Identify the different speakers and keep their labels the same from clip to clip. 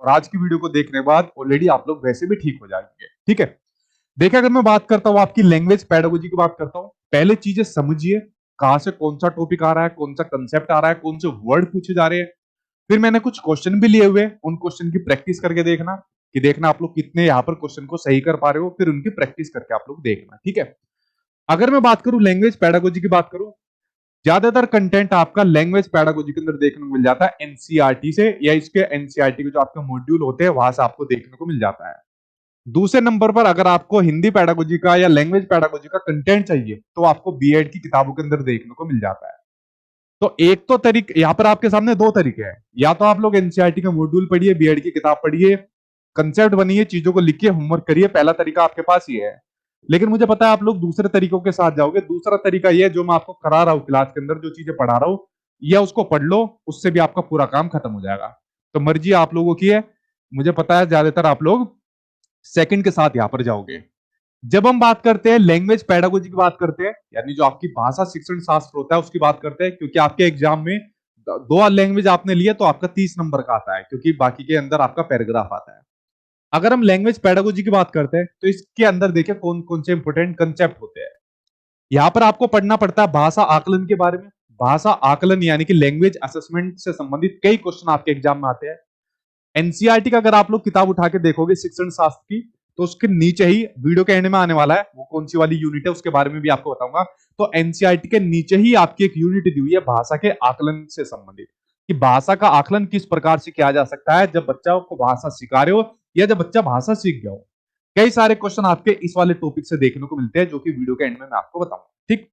Speaker 1: और आज की वीडियो को देखने के बाद ऑलरेडी आप लोग वैसे भी ठीक हो जाएंगे। ठीक है, देखिए अगर मैं बात करता हूँ आपकी लैंग्वेज पैडागोजी की बात करता हूँ, पहले चीजें समझिए कहां से कौन सा टॉपिक आ रहा है, कौन सा कंसेप्ट आ रहा है, कौन से वर्ड पूछे जा रहे हैं। फिर मैंने कुछ क्वेश्चन भी लिए हुए, उन क्वेश्चन की प्रैक्टिस करके देखना कि देखना आप लोग कितने यहाँ पर क्वेश्चन को सही कर पा रहे हो, फिर उनकी प्रैक्टिस करके आप लोग देखना। ठीक है, अगर मैं बात करूं लैंग्वेज पैडागोजी की बात करूं, ज्यादातर कंटेंट आपका लैंग्वेज पैडागोजी के अंदर देखने को मिल जाता है एनसीईआरटी से, या इसके एनसीईआरटी के जो आपके मॉड्यूल होते हैं वहां से आपको देखने को मिल जाता है। दूसरे नंबर पर अगर आपको हिंदी पैडागोजी का या लैंग्वेज पैडागोजी का कंटेंट चाहिए तो आपको बीएड की किताबों के अंदर देखने को मिल जाता है। तो एक तो तरीके यहाँ पर आपके सामने दो तरीके हैं, या तो आप लोग एनसीईआरटी का मॉड्यूल पढ़िए, बीएड की किताब पढ़िए, कंसेप्ट बनिए, चीजों को लिखिए, होमवर्क करिए, पहला तरीका आपके पास ये है। लेकिन मुझे पता है आप लोग दूसरे तरीकों के साथ जाओगे। दूसरा तरीका ये है जो मैं आपको करा रहा हूँ क्लास के अंदर, जो चीजें पढ़ा रहा हूँ या उसको पढ़ लो, उससे भी आपका पूरा काम खत्म हो जाएगा। तो मर्जी आप लोगों की है, मुझे पता है ज्यादातर आप लोग सेकंड के साथ यहां पर जाओगे। जब हम बात करते हैं लैंग्वेज पैडागोजी की बात करते हैं, यानी जो आपकी भाषा शिक्षण शास्त्र होता है उसकी बात करते हैं, क्योंकि आपके एग्जाम में दो लैंग्वेज आपने लिया तो आपका 30 नंबर का आता है, क्योंकि बाकी के अंदर आपका पैराग्राफ आता है। अगर हम लैंग्वेज पैडागोजी की बात करते हैं तो इसके अंदर देखिए कौन कौन से इंपोर्टेंट कंसेप्ट होते हैं। यहां पर आपको पढ़ना पड़ता है भाषा आकलन के बारे में। भाषा आकलन यानी कि लैंग्वेज असेसमेंट से संबंधित कई क्वेश्चन आपके एग्जाम में आते हैं। एनसीईआरटी का अगर आप लोग किताब उठा के देखोगे शिक्षण शास्त्र की, तो उसके नीचे ही वीडियो के एंड में आने वाला है, वो कौन सी वाली यूनिट है उसके बारे में भी आपको बताऊंगा। तो एनसीईआरटी के नीचे ही आपकी एक यूनिट दी हुई है भाषा के आकलन से संबंधित, कि भाषा का आकलन किस प्रकार से किया जा सकता है जब बच्चा को भाषा सिखा रहे हो या जब बच्चा भाषा सीख गया हो। कई सारे क्वेश्चन आपके इस वाले टॉपिक से देखने को मिलते हैं, जो कि वीडियो के एंड में मैं आपको बताऊंगा। ठीक,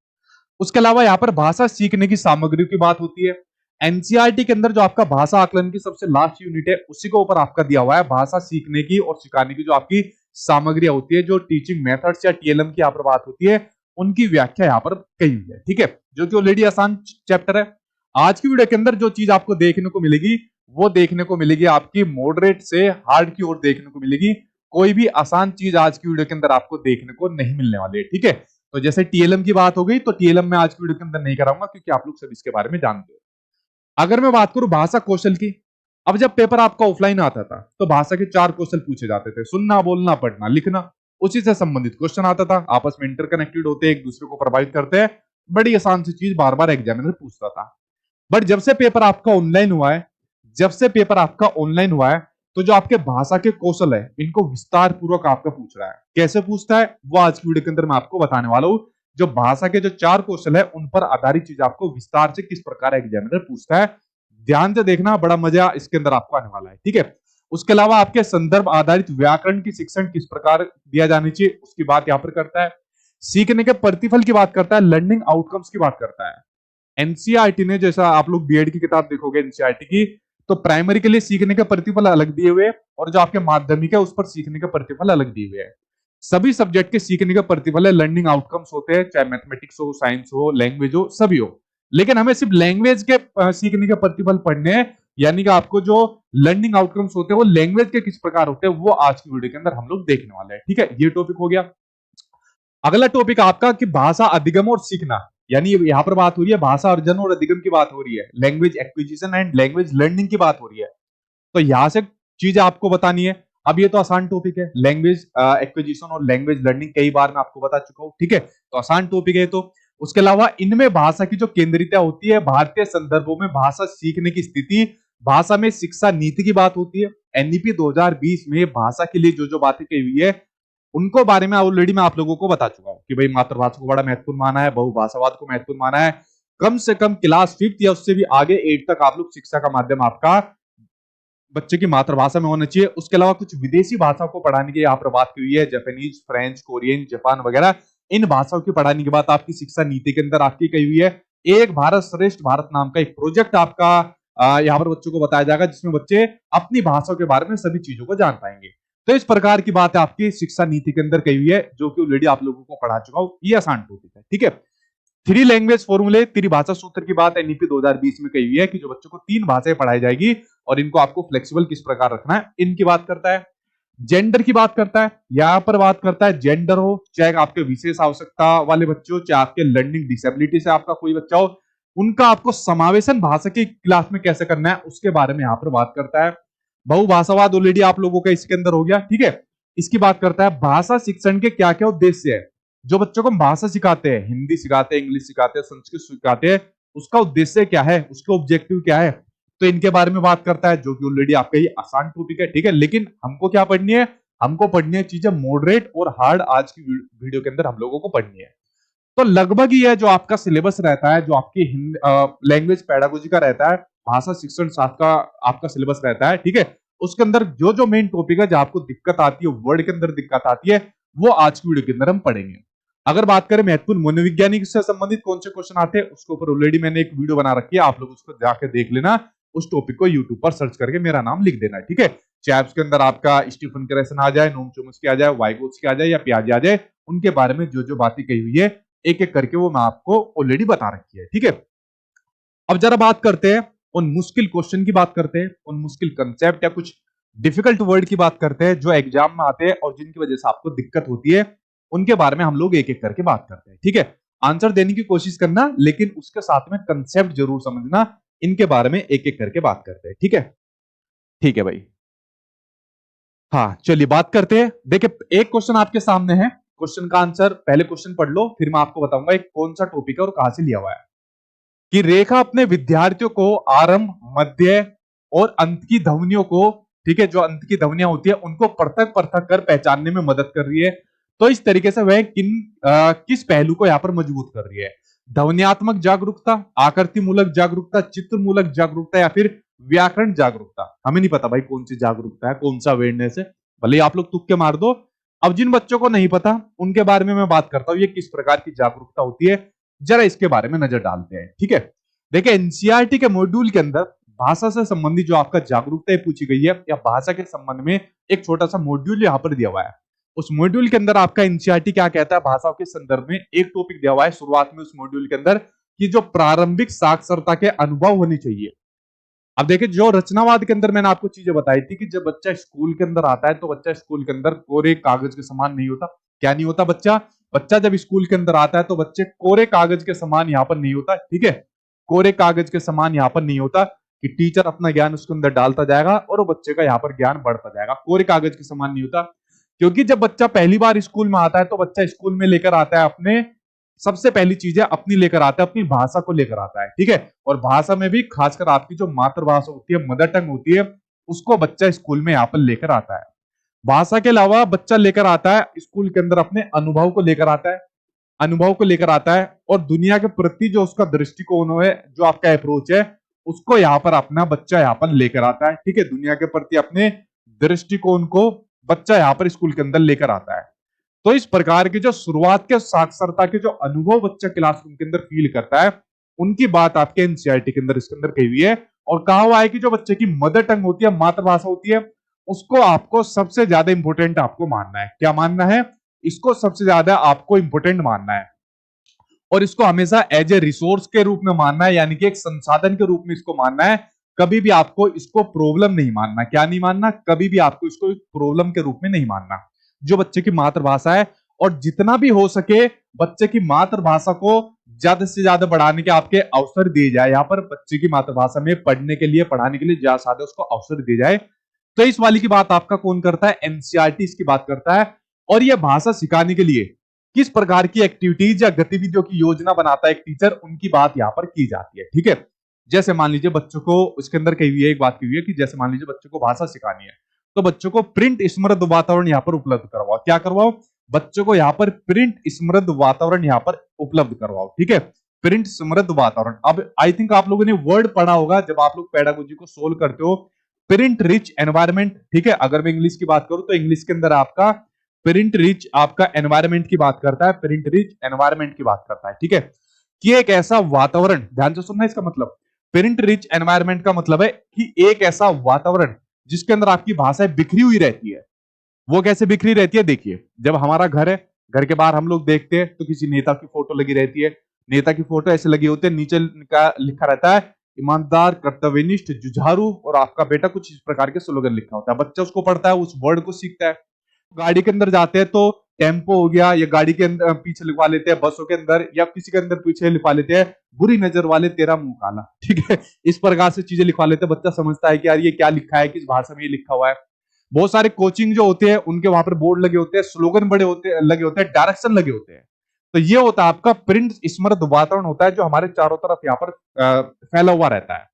Speaker 1: उसके अलावा यहाँ पर भाषा सीखने की सामग्री की बात होती है। एनसीईआरटी के अंदर जो आपका भाषा आकलन की सबसे लास्ट यूनिट है उसी के ऊपर आपका दिया हुआ है भाषा सीखने की और सिखाने की जो आपकी सामग्री होती है, जो टीचिंग मेथड्स या टीएलएम की यहाँ पर बात होती है, उनकी व्याख्या यहाँ पर कही हुई है। ठीक है, जो कि ऑलरेडी आसान चैप्टर है। आज की वीडियो के अंदर जो चीज आपको देखने को मिलेगी वो देखने को मिलेगी आपकी मॉडरेट से हार्ड की ओर देखने को मिलेगी। कोई भी आसान चीज आज की वीडियो के अंदर आपको देखने को नहीं मिलने वाली है। ठीक है, तो जैसे टीएलएम की बात हो गई, तो टीएलएम में आज की वीडियो के अंदर नहीं कराऊंगा, क्योंकि आप लोग सब इसके बारे में जानते हो। अगर मैं बात करूं भाषा कौशल की, अब जब पेपर आपका ऑफलाइन आता था तो भाषा के 4 कौशल पूछे जाते थे, सुनना, बोलना, पढ़ना, लिखना। उसी से संबंधित क्वेश्चन आता था, आपस में इंटरकनेक्टेड होते हैं, एक दूसरे को प्रभावित करते हैं। बड़ी आसान सी चीज बार बार एग्जामिनर पूछता था। बट जब से पेपर आपका ऑनलाइन हुआ है, जब से पेपर आपका ऑनलाइन हुआ है, तो जो आपके भाषा के कौशल है इनको विस्तार पूर्वक आपका पूछ रहा है। कैसे पूछता है वो आज की वीडियो के अंदर मैं आपको बताने वाला हूं। जो भाषा के जो 4 कौशल है उन पर आधारित चीज आपको विस्तार से किस प्रकार एग्जामिनर पूछता है, ध्यान से देखना, बड़ा मजा इसके अंदर आपको आने वाला है। ठीक है, उसके अलावा आपके संदर्भ आधारित व्याकरण की शिक्षण किस प्रकार दिया जानी चाहिए उसकी बात यहां पर करता है। सीखने के प्रतिफल की बात करता है, लर्निंग आउटकम्स की बात करता है। एनसीईआरटी ने, जैसा आप लोग बीएड की किताब देखोगे एनसीईआरटी की, तो प्राइमरी के लिए सीखने के प्रतिफल अलग दिए हुए और जो आपके माध्यमिक है उस पर सीखने के प्रतिफल अलग दिए हुए हैं। सभी सब्जेक्ट के सीखने के प्रतिफल है, लर्निंग आउटकम्स होते हैं, चाहे मैथमेटिक्स हो, साइंस हो, लैंग्वेज हो, सभी हो। लेकिन हमें सिर्फ लैंग्वेज के सीखने के प्रतिफल पढ़ने हैं, यानी कि आपको जो लर्निंग आउटकम्स होते हैं वो लैंग्वेज के किस प्रकार होते हैं वो आज की वीडियो के अंदर हम लोग देखने वाले हैं। ठीक है, ये टॉपिक हो गया। अगला टॉपिक आपका कि भाषा अधिगम और सीखना, यानी यहां पर बात हो रही है भाषा अर्जन और अधिगम की बात हो रही है, language acquisition and language learning की बात हो रही है। तो यहां से चीजें आपको बतानी है। अब ये तो आसान टॉपिक है, लैंग्वेज एक्विजिशन और लैंग्वेज लर्निंग कई बार मैं आपको बता चुका हूं। ठीक है, तो आसान टॉपिक है। तो उसके अलावा इनमें भाषा की जो केंद्रितता होती है, भारतीय संदर्भों में भाषा सीखने की स्थिति, भाषा में शिक्षा नीति की बात होती है। एनईपी 2020 में भाषा के लिए जो जो बातें कही हुई है उनको बारे में ऑलरेडी मैं आप लोगों को बता चुका हूं कि भाई मातृभाषा को बड़ा महत्वपूर्ण माना है, बहुभाषावाद को महत्वपूर्ण माना है। कम से कम क्लास 5th या उससे भी आगे 8 तक आप लोग शिक्षा का माध्यम आपका बच्चे की मातृभाषा में होना चाहिए। उसके अलावा कुछ विदेशी भाषाओं को पढ़ाने की यहाँ पर बात की हुई है, जापानीज, फ्रेंच, कोरियन, जापान वगैरह। इन भाषाओं की पढ़ाने की बात आपकी शिक्षा नीति के अंदर आपकी कही हुई है। एक भारत श्रेष्ठ भारत नाम का एक प्रोजेक्ट आपका यहाँ पर बच्चों को बताया जाएगा, जिसमें बच्चे अपनी भाषाओं के बारे में सभी चीजों को जान पाएंगे। तो इस प्रकार की बात आपकी शिक्षा नीति के अंदर कही हुई है, जो कि ऑलरेडी आप लोगों को पढ़ा चुका हूं। ये आसान टॉपिक है। ठीक है, 3 लैंग्वेज फॉर्मूले, त्रिभाषा सूत्र की बात एनईपी 2020 में कही हुई है कि जो बच्चों को 3 भाषाएं पढ़ाई जाएगी और इनको आपको फ्लेक्सिबल किस प्रकार रखना है, इनकी बात करता है। जेंडर की बात करता है, यहां पर बात करता है जेंडर हो, चाहे आपके विशेष आवश्यकता वाले बच्चे हो, चाहे आपके लर्निंग डिसेबिलिटी से आपका कोई बच्चा हो, उनका आपको समावेशन भाषा की क्लास में कैसे करना है उसके बारे में यहां पर बात करता है। बहुभाषावाद ऑलरेडी आप लोगों का इसके अंदर हो गया, ठीक है। इसकी बात करता है भाषा शिक्षण के क्या क्या उद्देश्य है। जो बच्चों को हम भाषा सिखाते हैं, हिंदी सिखाते हैं, इंग्लिश सिखाते हैं, संस्कृत सिखाते हैं, उसका उद्देश्य क्या है, उसका ऑब्जेक्टिव क्या है, तो इनके बारे में बात करता है, जो कि ऑलरेडी आपका ये आसान टॉपिक है, ठीक है। लेकिन हमको क्या पढ़नी है, हमको पढ़नी है चीजें मॉडरेट और हार्ड, आज की वीडियो के अंदर हम लोगों को पढ़नी है। तो लगभग ये जो आपका सिलेबस रहता है, जो आपकी लैंग्वेज पेडागोजी का रहता है, भाषा शिक्षण शास्त्र का आपका सिलेबस रहता है, ठीक है। उसके अंदर जो जो मेन टॉपिक है, जहां आपको दिक्कत आती है, वर्ड के अंदर दिक्कत आती है, वो आज की वीडियो के अंदर हम पढ़ेंगे। अगर बात करें महत्वपूर्ण मनोविज्ञानिक से संबंधित कौन से क्वेश्चन आते हैं, उसके ऊपर ऑलरेडी मैंने एक वीडियो बना रखी है, आप लोग उसको जाके देख लेना। उस टॉपिक को यूट्यूब पर सर्च करके मेरा नाम लिख देना है, ठीक है। चाहे उसके अंदर आपका स्टीफन क्रेसन आ जाए, नोम चोम्स्की आ जाए, वाइगोत्स्की आ जाए, या पियाजे आ जाए, उनके बारे में जो जो बातें कही हुई है एक एक करके वो मैं आपको ऑलरेडी बता रखी है, ठीक है। अब जरा बात करते हैं उन मुश्किल क्वेश्चन की, बात करते हैं उन मुश्किल कंसेप्ट या कुछ डिफिकल्ट वर्ड की बात करते हैं, जो एग्जाम में आते हैं और जिनकी वजह से आपको दिक्कत होती है, उनके बारे में हम लोग एक एक करके बात करते हैं, ठीक है। आंसर देने की कोशिश करना, लेकिन उसके साथ में कंसेप्ट जरूर समझना। इनके बारे में एक एक करके बात करते हैं, ठीक है। ठीक है भाई, हाँ चलिए बात करते हैं। देखिए एक क्वेश्चन आपके सामने है, क्वेश्चन का आंसर पहले क्वेश्चन पढ़ लो, फिर मैं आपको बताऊंगा एक कौन सा टॉपिक है और कहां से लिया हुआ है। कि रेखा अपने विद्यार्थियों को आरंभ, मध्य और अंत की ध्वनियों को, ठीक है, जो अंत की ध्वनियां होती है उनको पृथक पृथक कर पहचानने में मदद कर रही है। तो इस तरीके से वह किस पहलू को यहाँ पर मजबूत कर रही है? ध्वनियात्मक जागरूकता, आकृति मूलक जागरूकता, चित्र मूलक जागरूकता, या फिर व्याकरण जागरूकता। हमें नहीं पता भाई कौन सी जागरूकता है, कौन सा अवेयरनेस है, भले आप लोग तुक्के मार दो। अब जिन बच्चों को नहीं पता उनके बारे में मैं बात करता हूं, ये किस प्रकार की जागरूकता होती है, जरा इसके बारे में नजर डालते हैं, ठीक है। देखिए एनसीईआरटी के मॉड्यूल के अंदर भाषा से संबंधित जो आपका जागरूकता पूछी गई है, या भाषा के संबंध में एक छोटा सा मॉड्यूल यहाँ पर दिया हुआ है। उस मॉड्यूल के अंदर आपका एनसीईआरटी क्या कहता है, भाषाओं के संदर्भ में एक टॉपिक दिया हुआ है शुरुआत में उस मॉड्यूल के अंदर, कि जो प्रारंभिक साक्षरता के अनुभव होनी चाहिए। अब देखिए जो रचनावाद के अंदर मैंने आपको चीजें बताई थी, कि जब बच्चा स्कूल के अंदर आता है तो बच्चा स्कूल के अंदर कोरे कागज के समान नहीं होता। क्या नहीं होता बच्चा? बच्चा जब स्कूल के अंदर आता है तो बच्चे कोरे कागज के समान यहाँ पर नहीं होता, ठीक है। कोरे कागज के समान यहाँ पर नहीं होता कि टीचर अपना ज्ञान उसके अंदर डालता जाएगा और वो बच्चे का यहाँ पर ज्ञान बढ़ता जाएगा। कोरे कागज के समान नहीं होता, क्योंकि जब बच्चा पहली बार स्कूल में आता है तो बच्चा स्कूल में लेकर आता है अपने, सबसे पहली चीज है अपनी लेकर आता है, अपनी भाषा को लेकर आता है, ठीक है। और भाषा में भी खासकर आपकी जो मातृभाषा होती है, मदर टंग होती है, उसको बच्चा स्कूल में यहाँ पर लेकर आता है। भाषा के अलावा बच्चा लेकर आता है स्कूल के अंदर अपने अनुभव को लेकर आता है, अनुभव को लेकर आता है, और दुनिया के प्रति जो उसका दृष्टिकोण है, जो आपका अप्रोच है, उसको यहाँ पर अपना बच्चा यहाँ पर लेकर आता है, ठीक है। दुनिया के प्रति अपने दृष्टिकोण को बच्चा यहाँ पर स्कूल के अंदर लेकर आता है। तो इस प्रकार की जो शुरुआत के साक्षरता के जो अनुभव बच्चा क्लासरूम के अंदर फील करता है, उनकी बात आपके एनसीईआरटी के अंदर इसके अंदर कही हुई है। और कहा हुआ है कि जो बच्चे की मदर टंग होती है, मातृभाषा होती है, उसको आपको सबसे ज्यादा इंपोर्टेंट आपको मानना है। क्या मानना है? इसको सबसे ज्यादा आपको इंपोर्टेंट मानना है, और इसको हमेशा एज ए रिसोर्स के रूप में मानना है, यानी कि एक संसाधन के रूप में इसको मानना है। कभी भी आपको इसको प्रॉब्लम नहीं मानना। क्या नहीं मानना? कभी भी आपको इसको प्रॉब्लम के रूप में नहीं मानना। जो बच्चे की मातृभाषा है, और जितना भी हो सके बच्चे की मातृभाषा को ज्यादा से ज्यादा बढ़ाने के आपके अवसर दिए जाए। यहाँ पर बच्चे की मातृभाषा में पढ़ने के लिए, पढ़ाने के लिए ज्यादा से ज्यादा उसको अवसर दिए जाए। तो इस वाली की बात आपका कौन करता है? एनसीईआरटी इसकी बात करता है। और यह भाषा सिखाने के लिए किस प्रकार की एक्टिविटीज या गतिविधियों की योजना बनाता है एक टीचर, उनकी बात यहाँ पर की जाती है, ठीक है। जैसे मान लीजिए बच्चों को, उसके अंदर कही हुई है, एक बात कही हुई है कि जैसे मान लीजिए बच्चों को भाषा सिखानी है, तो बच्चों को प्रिंट समृद्ध वातावरण यहाँ पर उपलब्ध करवाओ। क्या करवाओ? बच्चों को यहाँ पर प्रिंट समृद्ध वातावरण यहाँ पर उपलब्ध करवाओ, ठीक है। प्रिंट समृद्ध वातावरण। अब आई थिंक आप लोगों ने वर्ड पढ़ा होगा जब आप लोग पेडागोजी को सोल्व करते हो, प्रिंट रिच एनवायरमेंट, ठीक है। अगर मैं इंग्लिश की बात करूं तो इंग्लिश के अंदर आपका प्रिंट रिच आपका एनवायरमेंट की बात करता है, प्रिंट रिच एनवायरमेंट की बात करता है, ठीक है। कि एक ऐसा वातावरण, ध्यान से सुनना इसका मतलब, प्रिंट रिच एनवायरमेंट का मतलब है कि एक ऐसा वातावरण जिसके अंदर आपकी भाषाएं बिखरी हुई रहती है। वो कैसे बिखरी रहती है? देखिए जब हमारा घर है, घर के बाहर हम लोग देखते हैं तो किसी नेता की फोटो लगी रहती है। नेता की फोटो ऐसे लगी होती है, नीचे लिखा रहता है ईमानदार, कर्तव्यनिष्ठ, जुझारू, और आपका बेटा, कुछ इस प्रकार के स्लोगन लिखा होता है। बच्चा उसको पढ़ता है, उस वर्ड को सीखता है। गाड़ी के अंदर जाते हैं तो टेम्पो हो गया, या गाड़ी के अंदर पीछे लिखवा लेते हैं, बसों के अंदर या किसी के अंदर पीछे लिखवा लेते हैं, बुरी नजर वाले तेरा मुंह काला। ठीक है, इस प्रकार से चीजें लिखवा लेते हैं। बच्चा समझता है कि यार ये क्या लिखा है, किस भाषा में ये लिखा हुआ है। बहुत सारे कोचिंग जो होते हैं उनके वहां पर बोर्ड लगे होते हैं, स्लोगन बड़े होते लगे होते हैं, डायरेक्शन लगे होते हैं। तो ये होता है आपका प्रिंट स्मृत वातावरण होता है, जो हमारे चारों तरफ यहाँ पर फैला हुआ रहता है।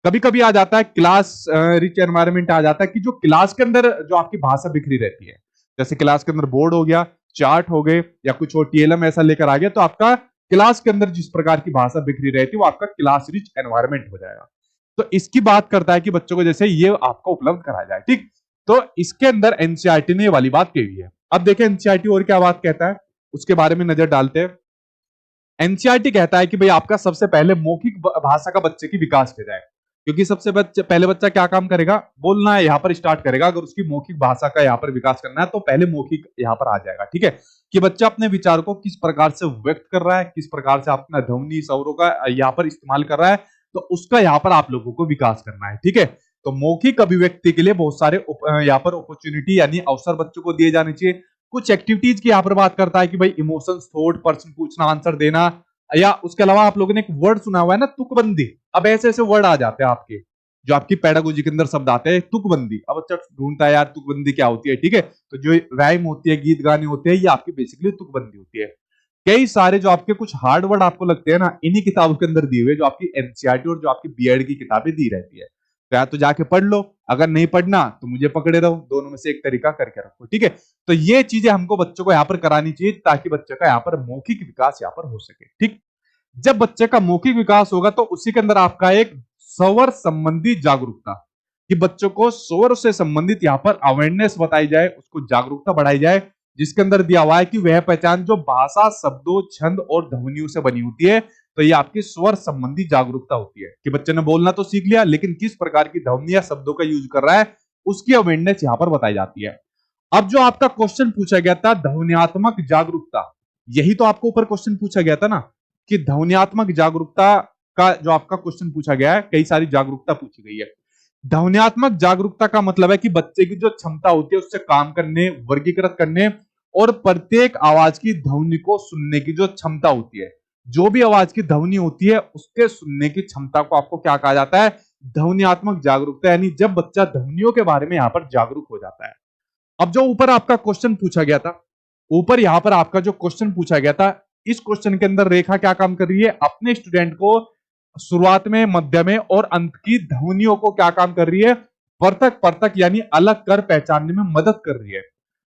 Speaker 1: कभी कभी आ जाता है क्लास रिच एनवायरनमेंट आ जाता है, कि जो क्लास के अंदर जो आपकी भाषा बिखरी रहती है, जैसे क्लास के अंदर बोर्ड हो गया, चार्ट हो गए, या कुछ और टीएलएम ऐसा लेकर आ गया, तो आपका क्लास के अंदर जिस प्रकार की भाषा बिखरी रहती है वो आपका क्लास रिच एनवायरनमेंट हो जाएगा। तो इसकी बात करता है कि बच्चों को जैसे ये आपको उपलब्ध कराया जाए। ठीक, तो इसके अंदर एनसीईआरटी ने ये वाली बात कही है। अब देखें एनसीईआरटी और क्या बात कहता है, उसके बारे में नजर डालते हैं। एनसीईआरटी कहता है कि भाई आपका सबसे पहले मौखिक भाषा का बच्चे की विकास किया जाए, क्योंकि सबसे पहले बच्चा क्या काम करेगा, बोलना है यहाँ पर स्टार्ट करेगा। अगर उसकी मौखिक भाषा का यहाँ पर विकास करना है तो पहले मौखिक यहाँ पर आ जाएगा। ठीक है, कि बच्चा अपने विचार को किस प्रकार से व्यक्त कर रहा है, किस प्रकार से अपना ध्वनि स्वरों का यहाँ पर इस्तेमाल कर रहा है, तो उसका यहाँ पर आप लोगों को विकास करना है। ठीक है, तो मौखिक अभिव्यक्ति के लिए बहुत सारे यहाँ पर अपॉर्चुनिटी यानी अवसर बच्चों को दिए जाने चाहिए। कुछ एक्टिविटीज की यहाँ पर बात करता है कि भाई इमोशंस, थॉट, प्रश्न पूछना, आंसर देना, या उसके अलावा आप लोगों ने एक वर्ड सुना हुआ है ना, तुकबंदी। अब ऐसे ऐसे वर्ड आ जाते हैं आपके, जो आपकी पेडागोजी के अंदर शब्द आते हैं, तुकबंदी। अब बच्चा ढूंढता है यार तुकबंदी क्या होती है। ठीक है, तो जो राइम होती है, गीत गाने होते हैं, ये आपकी बेसिकली तुकबंदी होती है। कई सारे जो आपके कुछ हार्ड वर्ड आपको लगते हैं ना, इन्हीं किताबों के अंदर दिए हुए, जो आपकी एनसीईआरटी और जो आपकी बीएड की किताबें दी रहती है। तो या तो जाके पढ़ लो, अगर नहीं पढ़ना तो मुझे पकड़े रहो, दोनों में से एक तरीका करके रखो। ठीक है, तो ये चीजें हमको बच्चों को यहाँ पर करानी चाहिए, ताकि बच्चे का यहाँ पर मौखिक विकास यहाँ पर हो सके। ठीक, जब बच्चे का मौखिक विकास होगा तो उसी के अंदर आपका एक स्वर संबंधी जागरूकता, कि बच्चों को स्वर से संबंधित यहाँ पर अवेयरनेस बताई जाए, उसको जागरूकता बढ़ाई जाए, जिसके अंदर दिया हुआ है कि वह पहचान जो भाषा, शब्दों, छंद और ध्वनियों से बनी होती है। तो ये आपकी स्वर संबंधी जागरूकता होती है, कि बच्चे ने बोलना तो सीख लिया, लेकिन किस प्रकार की ध्वनि या शब्दों का यूज कर रहा है, उसकी अवेयरनेस यहाँ पर बताई जाती है। अब जो आपका क्वेश्चन पूछा गया था, ध्वन्यात्मक जागरूकता, यही तो आपको ऊपर क्वेश्चन पूछा गया था ना, कि ध्वन्यात्मक जागरूकता का जो आपका क्वेश्चन पूछा गया है, कई सारी जागरूकता पूछी गई है। ध्वन्यात्मक जागरूकता का मतलब है कि बच्चे की जो क्षमता होती है उससे काम करने, वर्गीकृत करने और प्रत्येक आवाज की ध्वनि को सुनने की जो क्षमता होती है, जो भी आवाज की ध्वनि होती है उसके सुनने की क्षमता को आपको क्या कहा जाता है, ध्वन्यात्मक जागरूकता। यानी जब बच्चा ध्वनियों के बारे में यहाँ पर जागरूक हो जाता है। अब जो ऊपर आपका क्वेश्चन पूछा गया था, ऊपर यहाँ पर आपका जो क्वेश्चन पूछा गया था, इस क्वेश्चन के अंदर रेखा क्या काम कर रही है, अपने स्टूडेंट को शुरुआत में, मध्य में और अंत की ध्वनियों को क्या काम कर रही है, पृथक पृथक यानी अलग कर पहचानने में मदद कर रही है।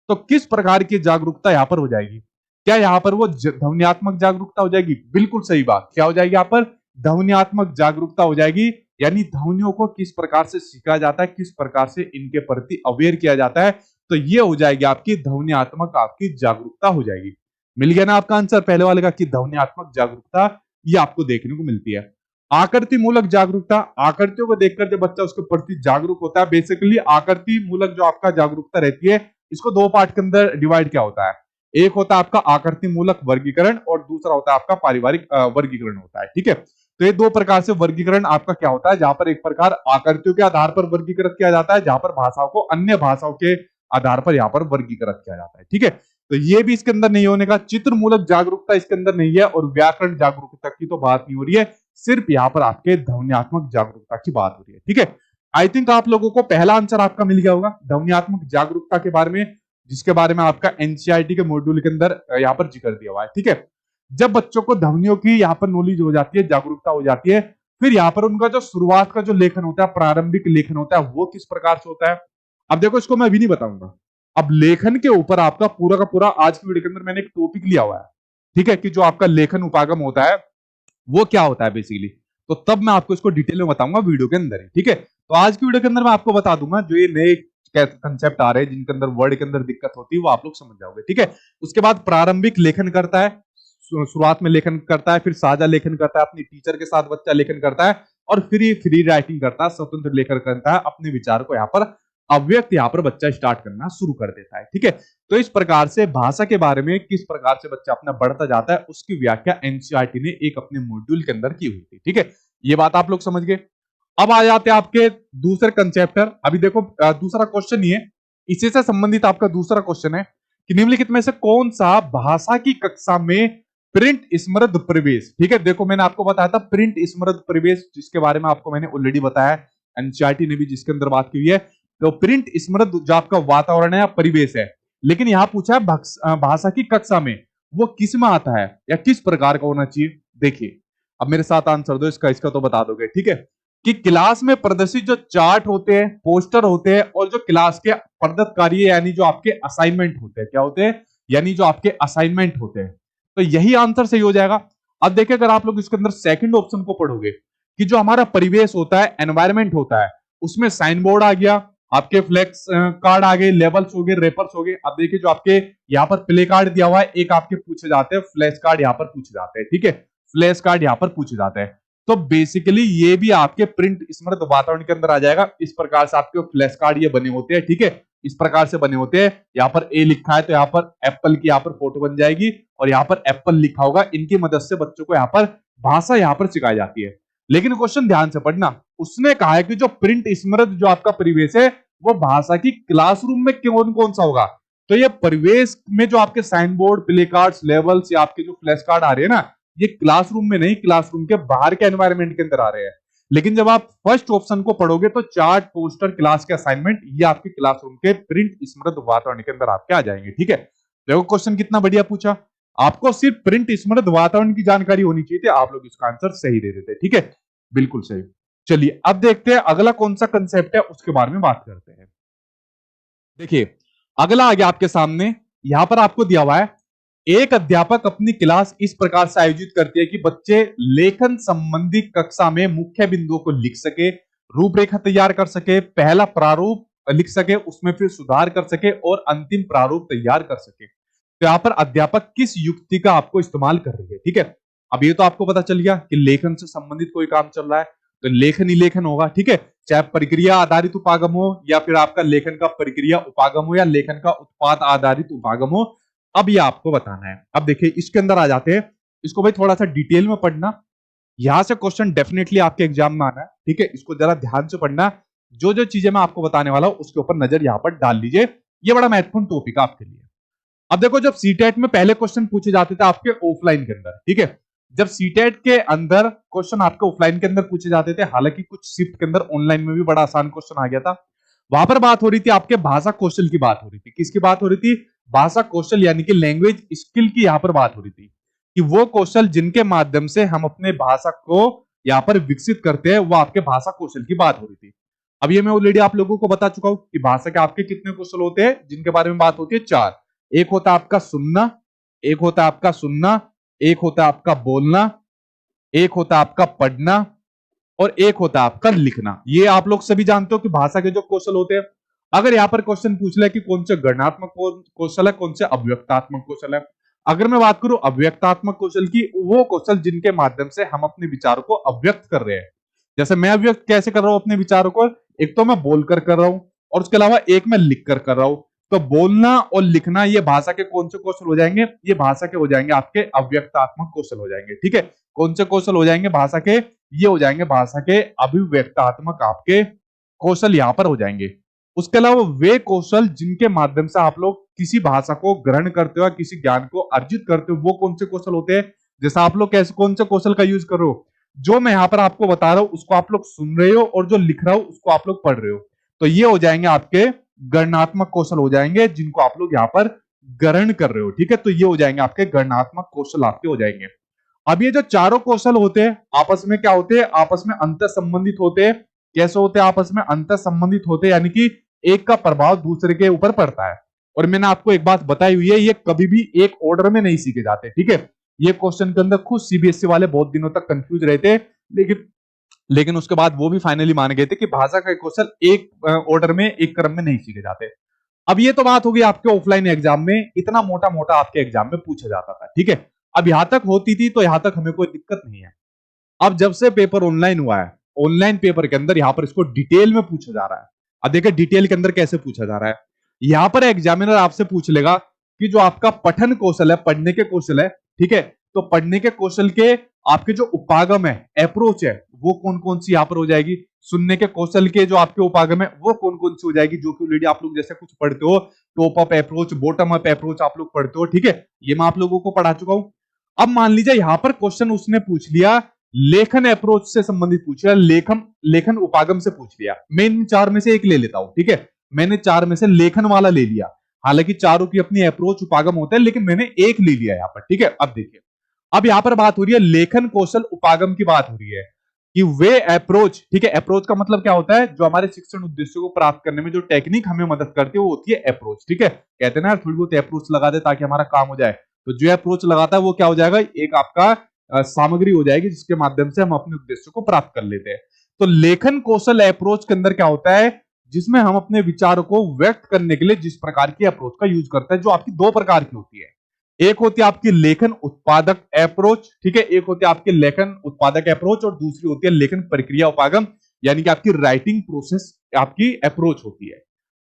Speaker 1: तो किस प्रकार की जागरूकता यहां पर हो जाएगी, क्या यहां पर वो ध्वन्यात्मक जागरूकता हो जाएगी? बिल्कुल सही बात, क्या हो जाएगी यहां पर, ध्वन्यात्मक जागरूकता हो जाएगी। यानी ध्वनियों को किस प्रकार से सीखा जाता है, किस प्रकार से इनके प्रति अवेयर किया जाता है, तो ये हो जाएगी आपकी ध्वन्यात्मक आपकी जागरूकता हो जाएगी। मिल गया ना आपका आंसर पहले वाले का, कि ध्वन्यात्मक जागरूकता ये आपको देखने को मिलती है। आकृति मूलक जागरूकता, आकृतियों को देखकर जब बच्चा उसके प्रति जागरूक होता है, बेसिकली आकृति मूलक जो आपका जागरूकता रहती है, इसको दो पार्ट के अंदर डिवाइड किया होता है। एक होता है आपका आकृति मूलक वर्गीकरण और दूसरा होता है आपका पारिवारिक वर्गीकरण होता है। ठीक है, तो ये दो प्रकार से वर्गीकरण आपका क्या होता है, जहां पर एक प्रकार आकृतियों के आधार पर वर्गीकृत किया जाता है, जहां पर भाषाओं को अन्य भाषाओं के आधार पर यहाँ पर वर्गीकृत किया जाता है। ठीक है, तो ये भी इसके अंदर नहीं होने का। चित्र मूलक जागरूकता इसके अंदर नहीं है, और व्याकरण जागरूकता की तो बात नहीं हो रही है, सिर्फ यहाँ पर आपके ध्वन्यात्मक जागरूकता की बात हो रही है। ठीक है, आई थिंक आप लोगों को पहला आंसर आपका मिल गया होगा ध्वन्यात्मक जागरूकता के बारे में, जिसके बारे में आपका एनसीईआरटी के मॉड्यूल के अंदर यहाँ पर जिक्र दिया हुआ है। ठीक है, जब बच्चों को ध्वनियों की यहाँ पर नॉलेज हो जाती है, जागरूकता हो जाती है, फिर यहाँ पर उनका जो शुरुआत का जो लेखन होता है, प्रारंभिक लेखन होता है, वो किस प्रकार से होता है। अब देखो, इसको मैं अभी नहीं बताऊंगा। अब लेखन के ऊपर आपका पूरा का पूरा आज की वीडियो के अंदर मैंने एक टॉपिक लिया हुआ है। ठीक है, कि जो आपका लेखन उपागम होता है वो क्या होता है बेसिकली, तो तब मैं आपको इसको डिटेल में बताऊंगा वीडियो के अंदर ही। ठीक है, तो आज की वीडियो के अंदर मैं आपको बता दूंगा जो ये नए कंसेप्ट आ रहे हैं, जिनके अंदर वर्ड के अंदर दिक्कत होती है, वो आप लोग समझ जाओगे। ठीक है, उसके बाद प्रारंभिक लेखन करता है, शुरुआत में लेखन करता है, फिर साझा लेखन करता है, अपनी टीचर के साथ बच्चा लेखन करता है, और फिर ये फ्री राइटिंग करता है, स्वतंत्र लेखन करता है, अपने विचार को यहाँ पर अव्यक्त यहाँ पर बच्चा स्टार्ट करना शुरू कर देता है। ठीक है, तो इस प्रकार से भाषा के बारे में किस प्रकार से बच्चा अपना बढ़ता जाता है, उसकी व्याख्या एनसीईआरटी ने एक अपने मॉड्यूल के अंदर की हुई थी। ठीक है, ये बात आप लोग समझ गए। अब आ जाते हैं आपके दूसरे कंसेप्टर। अभी देखो दूसरा क्वेश्चन ही है, इसी से संबंधित आपका दूसरा क्वेश्चन है कि निम्नलिखित में से कौन सा भाषा की कक्षा में प्रिंट स्मृत प्रवेश, ठीक है, देखो मैंने आपको बताया था प्रिंट स्मृत प्रवेश, जिसके बारे में आपको मैंने ऑलरेडी बताया, एनसीईआरटी ने भी जिसके अंदर बात की हुई है। तो प्रिंट स्मृत जो आपका वातावरण है या परिवेश है, लेकिन यहां पूछा है भाषा की कक्षा में वो किस में आता है या किस प्रकार का होना चाहिए। देखिए अब मेरे साथ आंसर दो इसका तो बता दोगे, ठीक है, कि क्लास में प्रदर्शित जो चार्ट होते हैं, पोस्टर होते हैं और जो क्लास के प्रदत्त कार्य यानी जो आपके असाइनमेंट होते हैं, क्या होते हैं, यानी जो आपके असाइनमेंट होते हैं, तो यही आंसर सही हो जाएगा। अब देखिए अगर आप लोग इसके अंदर सेकंड ऑप्शन को पढ़ोगे कि जो हमारा परिवेश होता है, एनवायरमेंट होता है, उसमें साइन बोर्ड आ गया, आपके फ्लेक्स कार्ड आ गए, लेबल्स हो गए, रेपर्स हो गए। अब देखिए जो आपके यहाँ पर प्ले कार्ड दिया हुआ है, एक आपके पूछे जाते हैं, फ्लैश कार्ड यहाँ पर पूछे जाते हैं, ठीक है, फ्लैश कार्ड यहाँ पर पूछे जाते हैं। तो बेसिकली ये भी आपके प्रिंट स्मृत वातावरण के अंदर आ जाएगा। इस प्रकार से आपके फ्लैश कार्ड ये बने होते हैं, ठीक है, इस प्रकार से बने होते हैं। यहाँ पर ए लिखा है तो यहाँ पर एप्पल की यहाँ पर फोटो बन जाएगी और यहाँ पर एप्पल लिखा होगा। इनकी मदद से बच्चों को यहाँ पर भाषा यहाँ पर सिखाई जाती है। लेकिन क्वेश्चन ध्यान से पढ़ना, उसने कहा है कि जो प्रिंट स्मृत जो आपका परिवेश है वो भाषा की क्लासरूम में कौन कौन सा होगा। तो ये परिवेश में जो आपके sign board, placards, levels या आपके जो फ्लैश कार्ड आ रहे हैं ना, ये क्लासरूम में नहीं, क्लासरूम के बाहर के एनवायरनमेंट के अंदर आ रहे हैं। लेकिन जब आप फर्स्ट ऑप्शन को पढ़ोगे तो चार्ट, पोस्टर, क्लास के असाइनमेंट ये आपके क्लासरूम के प्रिंट स्मृत वातावरण के अंदर आपके आ जाएंगे, ठीक है। देखो क्वेश्चन कितना बढ़िया पूछा, आपको सिर्फ प्रिंट स्मृत वातावरण की जानकारी होनी चाहिए थी, आप लोग इसका आंसर सही दे देते, ठीक है, बिल्कुल सही। चलिए अब देखते हैं अगला कौन सा कंसेप्ट है, उसके बारे में बात करते हैं। देखिए अगला आ गया आपके सामने, यहां पर आपको दिया हुआ है, एक अध्यापक अपनी क्लास इस प्रकार से आयोजित करती है कि बच्चे लेखन संबंधी कक्षा में मुख्य बिंदुओं को लिख सके, रूपरेखा तैयार कर सके, पहला प्रारूप लिख सके, उसमें फिर सुधार कर सके और अंतिम प्रारूप तैयार कर सके। तो यहां पर अध्यापक किस युक्ति का आपको इस्तेमाल कर रही है, ठीक है। अब ये तो आपको पता चल गया कि लेखन से संबंधित कोई काम चल रहा है तो लेखन ही लेखन होगा, ठीक है, चाहे प्रक्रिया आधारित उपागम हो या फिर आपका लेखन का प्रक्रिया उपागम हो या लेखन का उत्पाद आधारित उपागम हो। अब ये आपको बताना है। अब देखिए इसके अंदर आ जाते हैं, इसको भाई थोड़ा सा डिटेल में पढ़ना, यहां से क्वेश्चन डेफिनेटली आपके एग्जाम में आना है, ठीक है, इसको जरा ध्यान से पढ़ना, जो जो चीजें मैं आपको बताने वाला हूं उसके ऊपर नजर यहां पर डाल लीजिए, ये बड़ा महत्वपूर्ण टॉपिक है आपके लिए। अब देखो जब सीटेट में पहले क्वेश्चन पूछे जाते थे आपके ऑफलाइन के अंदर, ठीक है, जब सीटेट के अंदर क्वेश्चन आपके ऑफलाइन के अंदर पूछे जाते थे, हालांकि कुछ शिफ्ट के अंदर ऑनलाइन में भी बड़ा आसान क्वेश्चन आ गया था, वहां पर बात हो रही थी आपके भाषा कौशल की बात हो रही थी। किसकी बात हो रही थी? भाषा कौशल यानी कि लैंग्वेज स्किल की यहां पर बात हो रही थी कि वो कौशल जिनके माध्यम से हम अपने भाषा को यहां पर विकसित करते हैं, वो आपके भाषा कौशल की बात हो रही थी। अब ये मैं ऑलरेडी आप लोगों को बता चुका हूं कि भाषा के आपके कितने कौशल होते हैं जिनके बारे में बात होती है, 4। एक होता है आपका सुनना, एक होता है आपका सुनना, एक होता है आपका बोलना, एक होता है आपका पढ़ना और एक होता है आपका लिखना। ये आप लोग सभी जानते हो कि भाषा के जो कौशल होते हैं। अगर यहाँ पर क्वेश्चन पूछ ले कि कौन से गणनात्मक कौशल है, कौन से अव्यक्तात्मक कौशल है, अगर मैं बात करूं अव्यक्तात्मक कौशल की, वो कौशल जिनके माध्यम से हम अपने विचारों को अव्यक्त कर रहे हैं। जैसे मैं अव्यक्त कैसे कर रहा हूं अपने विचारों को, एक तो मैं बोलकर कर रहा हूं और उसके अलावा एक मैं लिखकर कर रहा हूं। तो बोलना और लिखना ये भाषा के कौन से कौशल हो जाएंगे? ये भाषा के हो जाएंगे आपके अव्यक्तात्मक कौशल हो जाएंगे, ठीक है। कौन से कौशल हो जाएंगे भाषा के? ये हो जाएंगे भाषा के अभिव्यक्तात्मक आपके कौशल यहां पर हो जाएंगे। उसके अलावा वे कौशल जिनके माध्यम से आप लोग किसी भाषा को ग्रहण करते हो, किसी ज्ञान को अर्जित करते हो, वो कौन से कौशल होते हैं? जैसा आप लोग कैसे कौन से कौशल का यूज कर रहे हो, जो मैं यहाँ पर आपको बता रहा हूं उसको आप लोग सुन रहे हो और जो लिख रहा हूं उसको आप लोग पढ़ रहे हो, तो ये हो जाएंगे आपके गणनात्मक कौशल हो जाएंगे, जिनको आप लोग यहाँ पर ग्रहण कर रहे हो, ठीक है। तो ये हो जाएंगे आपके गणनात्मक कौशल आपके हो जाएंगे। अब ये जो चारों कौशल होते हैं आपस में क्या होते हैं? आपस में अंतर संबंधित होते हैं। कैसे होते हैं? आपस में अंतर संबंधित होते हैं, यानी कि एक का प्रभाव दूसरे के ऊपर पड़ता है। और मैंने आपको एक बात बताई हुई है, ये कभी भी एक ऑर्डर में नहीं सीखे जाते, ठीक है। ये क्वेश्चन के अंदर खुद सीबीएसई वाले बहुत दिनों तक कंफ्यूज रहते, लेकिन उसके बाद वो भी फाइनली मान गए थे कि भाषा का कौशल एक ऑर्डर में, एक क्रम में नहीं सीखे जाते। अब ये तो बात होगी आपके ऑफलाइन एग्जाम में, इतना मोटा मोटा आपके एग्जाम में पूछा जाता था, ठीक है। अब यहां तक होती थी तो यहां तक हमें कोई दिक्कत नहीं है। अब जब से पेपर ऑनलाइन हुआ है, ऑनलाइन पेपर के अंदर यहां पर इसको डिटेल में पूछा जा रहा है। अब देखिए डिटेल के अंदर कैसे पूछा जा रहा है, यहां पर एग्जामिनर आपसे पूछ लेगा कि जो आपका पठन कौशल है, पढ़ने के कौशल है, ठीक है, तो पढ़ने के कौशल के आपके जो उपागम है, अप्रोच है, वो कौन कौन सी यहां पर हो जाएगी। सुनने के कौशल के जो आपके उपागम है वो कौन कौन सी हो जाएगी, जो कि ऑलरेडी आप लोग जैसे कुछ पढ़ते हो, top up approach, bottom up approach आप लोग पढ़ते हो, ठीक है, ये मैं आप लोगों को पढ़ा चुका हूं। अब मान लीजिए यहां पर क्वेश्चन उसने पूछ लिया लेखन अप्रोच से संबंधित पूछ लिया, लेखन उपागम से पूछ लिया। मैं इन चार में से एक ले लेता हूं, ठीक है, मैंने चार में से लेखन वाला ले लिया, हालांकि चारों की अपनी अप्रोच उपागम होता है, लेकिन मैंने एक ले लिया यहां पर, ठीक है। अब देखिए, अब यहां पर बात हो रही है लेखन कौशल उपागम की बात हो रही है कि वे अप्रोच, ठीक है, अप्रोच का मतलब क्या होता है, जो हमारे शिक्षण उद्देश्यों को प्राप्त करने में जो टेक्निक हमें मदद करती है वो होती है अप्रोच, ठीक है। कहते हैं ना यार थोड़ी बहुत अप्रोच लगा दे ताकि हमारा काम हो जाए, तो जो अप्रोच लगाता है वो क्या हो जाएगा, एक आपका सामग्री हो जाएगी जिसके माध्यम से हम अपने उद्देश्यों को प्राप्त कर लेते हैं। तो लेखन कौशल अप्रोच के अंदर क्या होता है, जिसमें हम अपने विचारों को व्यक्त करने के लिए जिस प्रकार की अप्रोच का यूज करते हैं, जो आपकी दो प्रकार की होती है। एक होती है आपकी लेखन उत्पादक अप्रोच, ठीक है, एक होती है आपकी लेखन उत्पादक अप्रोच, और दूसरी होती है लेखन प्रक्रिया उपागम, यानी कि आपकी राइटिंग प्रोसेस आपकी अप्रोच होती है।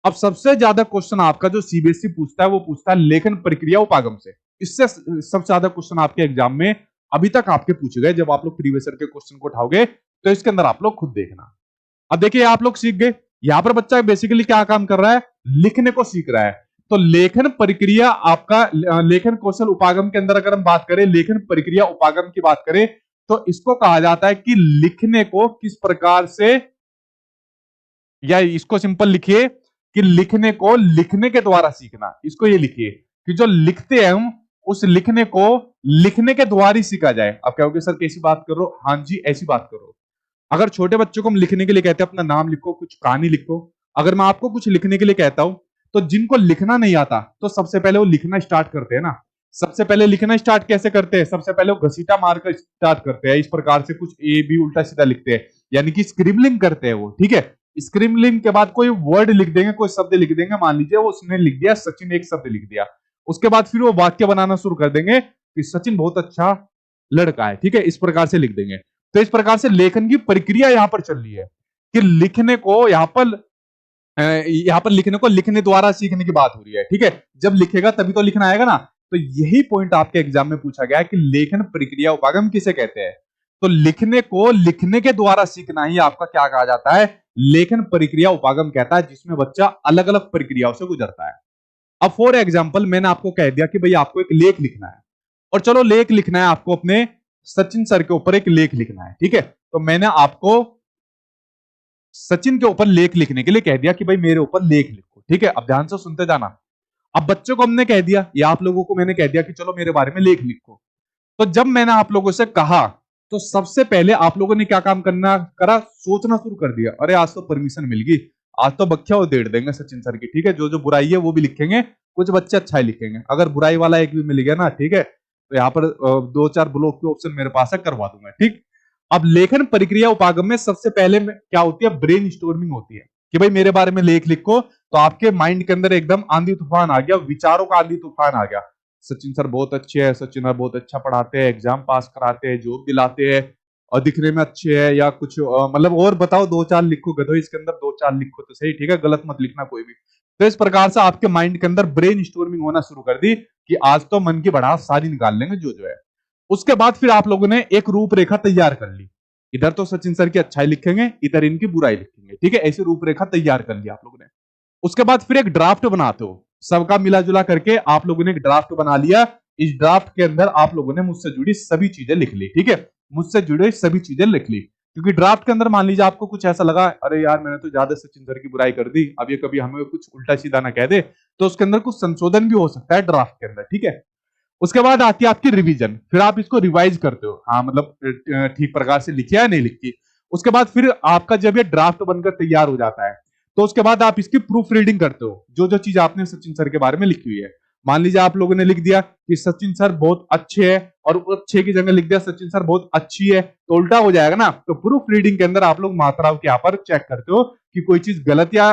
Speaker 1: अब सबसे ज्यादा क्वेश्चन आपका जो सीबीएसई पूछता है वो पूछता है लेखन प्रक्रिया उपागम से। इससे सबसे ज्यादा क्वेश्चन आपके एग्जाम में अभी तक आपके पूछे गए। जब आप लोग प्रीवियस ईयर के क्वेश्चन को उठाओगे तो इसके अंदर आप लोग खुद देखना। अब देखिए आप लोग सीख गए, यहां पर बच्चा बेसिकली क्या काम कर रहा है, लिखने को सीख रहा है। तो लेखन प्रक्रिया आपका लेखन कौशल उपागम के अंदर अगर हम बात करें, लेखन प्रक्रिया उपागम की बात करें, तो इसको कहा जाता है कि लिखने को किस प्रकार से, या इसको सिंपल लिखिए कि लिखने को लिखने के द्वारा सीखना। इसको ये लिखिए कि जो लिखते हैं हम उस लिखने को लिखने के द्वारा ही सीखा जाए। आप कहोगे सर कैसी बात कर रहे हो, हाँ जी ऐसी बात करो। अगर छोटे बच्चों को हम लिखने के लिए कहते हैं अपना नाम लिखो, कुछ कहानी लिखो, अगर मैं आपको कुछ लिखने के लिए कहता हूं तो जिनको लिखना नहीं आता तो सबसे पहले वो लिखना स्टार्ट करते हैं ना। सबसे पहले लिखना स्टार्ट कैसे करते हैं, सबसे पहले वो घसीटा मारकर स्टार्ट करते हैं, इस प्रकार से कुछ ए बी उल्टा सीधा लिखते हैं, यानी कि स्क्रिबलिंग करते हैं वो, ठीक है। स्क्रिबलिंग के बाद कोई वर्ड लिख देंगे, कोई शब्द लिख देंगे, मान लीजिए वो उसने लिख दिया सचिन, एक शब्द लिख दिया, उसके बाद फिर वो वाक्य बनाना शुरू कर देंगे कि सचिन बहुत अच्छा लड़का है, ठीक है, इस प्रकार से लिख देंगे। तो इस प्रकार से लेखन की प्रक्रिया यहां पर चल रही है कि लिखने को यहां पर लिखने को लिखने द्वारा सीखने की बात हो रही है, ठीक है। जब लिखेगा तभी तो लिखना आएगा ना। तो यही पॉइंट आपके एग्जाम में पूछा गया है कि लेखन प्रक्रिया उपागम किसे कहते हैं। तो लिखने को लिखने के द्वारा सीखना ही आपका क्या कहा जाता है, लेखन प्रक्रिया उपागम कहता है, जिसमें बच्चा अलग अलग प्रक्रियाओं से गुजरता है। अब फॉर एग्जाम्पल मैंने आपको कह दिया कि भाई आपको एक लेख लिखना है, और चलो लेख लिखना है आपको अपने सचिन सर के ऊपर एक लेख लिखना है, ठीक है। तो मैंने आपको सचिन के ऊपर लेख लिखने के लिए कह दिया कि भाई मेरे ऊपर लेख लिखो, ठीक है। अब ध्यान से सुनते जाना। अब बच्चों को हमने कह दिया, या आप लोगों को मैंने कह दिया कि चलो मेरे बारे में लेख लिखो। तो जब मैंने आप लोगों से कहा तो सबसे पहले आप लोगों ने क्या काम करा, सोचना शुरू कर दिया, अरे आज तो परमिशन मिल गई, आज तो बख्या वो देड़ देंगे सचिन सर की, ठीक है, जो जो बुराई है वो भी लिखेंगे, कुछ बच्चे अच्छा ही लिखेंगे, अगर बुराई वाला एक भी मिल गया ना, ठीक है, तो यहाँ पर 2-4 ब्लॉक के ऑप्शन मेरे पास है, करवा दूंगा, ठीक। अब लेखन प्रक्रिया उपागम में सबसे पहले क्या होती है, ब्रेन स्टोर्मिंग होती है कि भाई मेरे बारे में लेख लिखो। तो आपके माइंड के अंदर एकदम आंधी तूफान आ गया, विचारों का आंधी तूफान आ गया, सचिन सर बहुत अच्छे हैं, सचिन सर बहुत अच्छा पढ़ाते हैं, एग्जाम पास कराते हैं, जॉब दिलाते हैं, और दिखने में अच्छे हैं, या कुछ मतलब और बताओ, 2-4 लिखो गधो इसके अंदर, 2-4 लिखो तो सही, ठीक है, गलत मत लिखना कोई भी। तो इस प्रकार से आपके माइंड के अंदर ब्रेन स्टोर्मिंग होना शुरू कर दी कि आज तो मन की भड़ास सारी निकाल लेंगे जो जो है। उसके बाद फिर आप लोगों ने एक रूपरेखा तैयार कर ली, इधर तो सचिन सर की अच्छाई लिखेंगे, इधर इनकी बुराई लिखेंगे, ठीक है, ऐसी रूपरेखा तैयार कर ली आप लोगों ने। उसके बाद फिर एक ड्राफ्ट बनाते हो, सबका मिला जुला करके आप लोगों ने एक ड्राफ्ट बना लिया। इस ड्राफ्ट के अंदर आप लोगों ने मुझसे जुड़ी सभी चीजें लिख ली, ठीक है, मुझसे जुड़ी सभी चीजें लिख ली, क्योंकि ड्राफ्ट के अंदर मान लीजिए आपको कुछ ऐसा लगा, अरे यार मैंने तो ज्यादा सचिन सर की बुराई कर दी, अब ये कभी हमें कुछ उल्टा सीधा ना कह दे, तो उसके अंदर कुछ संशोधन भी हो सकता है ड्राफ्ट के अंदर, ठीक है। उसके बाद आती है आपकी रिवीजन, फिर आप इसको रिवाइज करते हो, हाँ मतलब ठीक प्रकार से लिखी है नहीं लिखी। उसके बाद फिर आपका जब ये ड्राफ्ट बनकर तैयार हो जाता है तो उसके बाद आप इसकी प्रूफ रीडिंग करते हो, जो जो चीज आपने सचिन सर के बारे में लिखी हुई है। मान लीजिए आप लोगों ने लिख दिया कि सचिन सर बहुत अच्छे हैं, और अच्छे की जगह लिख दिया सचिन सर बहुत अच्छी है, तो उल्टा हो जाएगा ना। तो प्रूफ रीडिंग के अंदर आप लोग मात्राओं के यहाँ पर चेक करते हो कि कोई चीज गलत या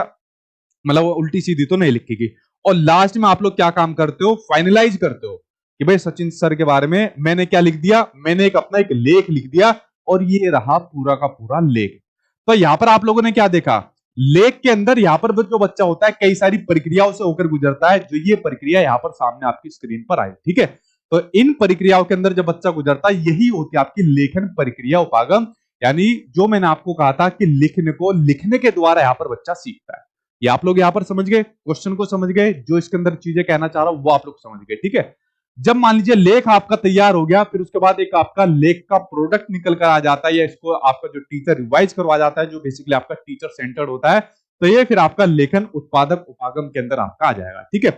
Speaker 1: मतलब उल्टी सीधी तो नहीं लिखेगी। और लास्ट में आप लोग क्या काम करते हो, फाइनलाइज करते हो कि भाई सचिन सर के बारे में मैंने क्या लिख दिया, मैंने अपना एक लेख लिख दिया, और ये रहा पूरा का पूरा लेख। तो यहां पर आप लोगों ने क्या देखा, लेख के अंदर यहां पर जो बच्चा होता है कई सारी प्रक्रियाओं से होकर गुजरता है, जो ये प्रक्रिया यहां पर सामने आपकी स्क्रीन पर आई, ठीक है। तो इन प्रक्रियाओं के अंदर जब बच्चा गुजरता है, यही होती है आपकी लेखन प्रक्रिया उपागम। यानी जो मैंने आपको कहा था कि लिखने को लिखने के द्वारा यहाँ पर बच्चा सीखता है। ये आप लोग यहाँ पर समझ गए, क्वेश्चन को समझ गए, जो इसके अंदर चीजें कहना चाह रहा हूं वो आप लोग समझ गए, ठीक है। जब मान लीजिए लेख आपका तैयार हो गया, फिर उसके बाद एक आपका लेख का प्रोडक्ट निकल कर आ जाता है, या इसको आपका जो टीचर रिवाइज करवा जाता है, जो बेसिकली आपका टीचर सेंटर्ड होता है, तो ये फिर आपका लेखन उत्पादक उपागम के अंदर आपका आ जाएगा, ठीक है।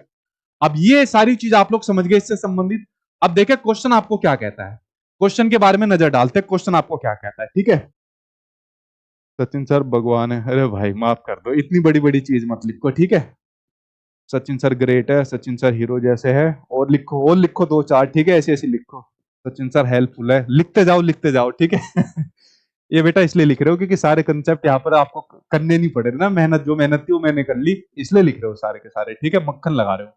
Speaker 1: अब ये सारी चीज आप लोग समझ गए इससे संबंधित। अब देखिए क्वेश्चन आपको क्या कहता है, क्वेश्चन के बारे में नजर डालते हैं, क्वेश्चन आपको क्या कहता है, ठीक है। सचिन सर भगवान है, अरे भाई माफ कर दो, इतनी बड़ी बड़ी चीज मत लिखो, ठीक है। सचिन सर ग्रेट है, सचिन सर हीरो जैसे है, और लिखो दो चार, ठीक है, ऐसे ऐसे लिखो। सचिन सर हेल्पफुल है, लिखते जाओ, ठीक है। ये बेटा इसलिए लिख रहे हो क्योंकि सारे कंसेप्ट यहाँ पर आपको करने नहीं पड़े ना, मेहनत जो मेहनत थी वो मैंने कर ली, इसलिए लिख रहे हो सारे के सारे, ठीक है, मक्खन लगा रहे हो।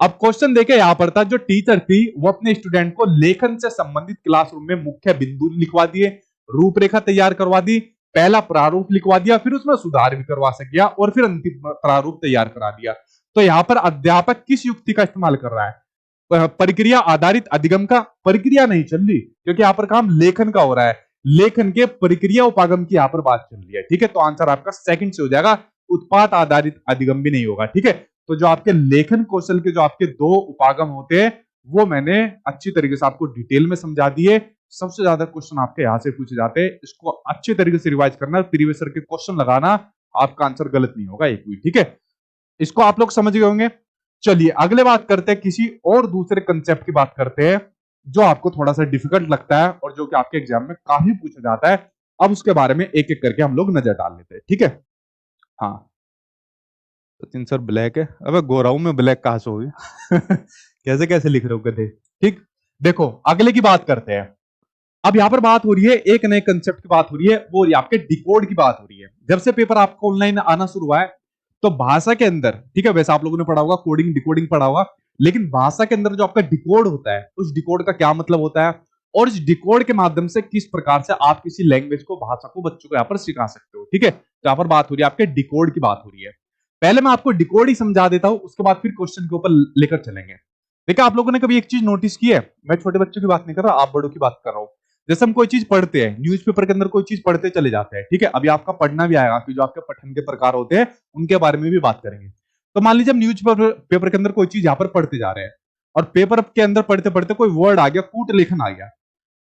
Speaker 1: अब क्वेश्चन देखे यहाँ पर था, जो टीचर थी वो अपने स्टूडेंट को लेखन से संबंधित क्लासरूम में मुख्य बिंदु लिखवा दिए, रूपरेखा तैयार करवा दी, पहला प्रारूप लिखवा दिया, फिर उसमें सुधार भी करवा सक गया, और फिर अंतिम प्रारूप तैयार करा दिया। तो यहाँ पर अध्यापक किस युक्ति का इस्तेमाल कर रहा है? प्रक्रिया आधारित अधिगम का। प्रक्रिया नहीं चल रही, क्योंकि यहाँ पर काम लेखन का हो रहा है, लेखन के प्रक्रिया उपागम की यहाँ पर बात चल रही है, ठीक है। तो आंसर आपका सेकंड से हो जाएगा, उत्पाद आधारित अधिगम भी नहीं होगा, ठीक है। तो जो आपके लेखन कौशल के जो आपके दो उपागम होते हैं, वो मैंने अच्छी तरीके से आपको डिटेल में समझा दिए। सबसे ज्यादा क्वेश्चन आपके यहां से पूछे जाते हैं, इसको अच्छे तरीके से रिवाइज करना, प्रीवियस ईयर के क्वेश्चन लगाना, आपका आंसर गलत नहीं होगा एक भी, ठीक है। इसको आप लोग समझ गए होंगे। चलिए अगले बात करते हैं, किसी और दूसरे कंसेप्ट की बात करते हैं, जो आपको थोड़ा सा डिफिकल्ट लगता है और जो कि आपके एग्जाम में काफी पूछा जाता है। अब उसके बारे में एक एक करके हम लोग नजर डाल लेते हैं, ठीक है। हाँ सचिन सर ब्लैक है, अबे गोराऊ में ब्लैक कहां से हो गया? कैसे कैसे लिख रहे हो गधे, ठीक। देखो अगले की बात करते हैं। अब यहां पर बात हो रही है, एक नए कंसेप्ट की बात हो रही है, वो आपके डिकोड की बात हो रही है। जब से पेपर आपको ऑनलाइन आना शुरू हुआ है, तो भाषा के अंदर, ठीक है, वैसे आप लोगों ने पढ़ा होगा कोडिंग डिकोडिंग पढ़ा होगा, लेकिन भाषा के अंदर जो आपका डिकोड होता है, उस डिकोड का क्या मतलब होता है, और इस डिकोड के माध्यम से किस प्रकार से आप किसी लैंग्वेज को, भाषा को बच्चों को यहाँ पर सिखा सकते हो, ठीक है। तो यहाँ पर बात हो रही है आपके डिकोड की बात हो रही है। पहले मैं आपको डिकोड ही समझा देता हूं, उसके बाद फिर क्वेश्चन के ऊपर लेकर चलेंगे। देखिए आप लोगों ने कभी एक चीज नोटिस की है, मैं छोटे बच्चों की बात नहीं कर रहा, आप बड़ों की बात कर रहा हूं। जैसे हम कोई चीज पढ़ते हैं, न्यूज़पेपर के अंदर कोई चीज पढ़ते चले जाते हैं, ठीक है। अभी आपका पढ़ना भी आएगा कि जो आपके पठन के प्रकार होते हैं उनके बारे में भी बात करेंगे। तो मान लीजिए हम न्यूज पेपर के अंदर कोई चीज यहाँ पर पढ़ते जा रहे हैं, और पेपर के अंदर पढ़ते पढ़ते कोई वर्ड आ गया, कूट लेखन आ गया,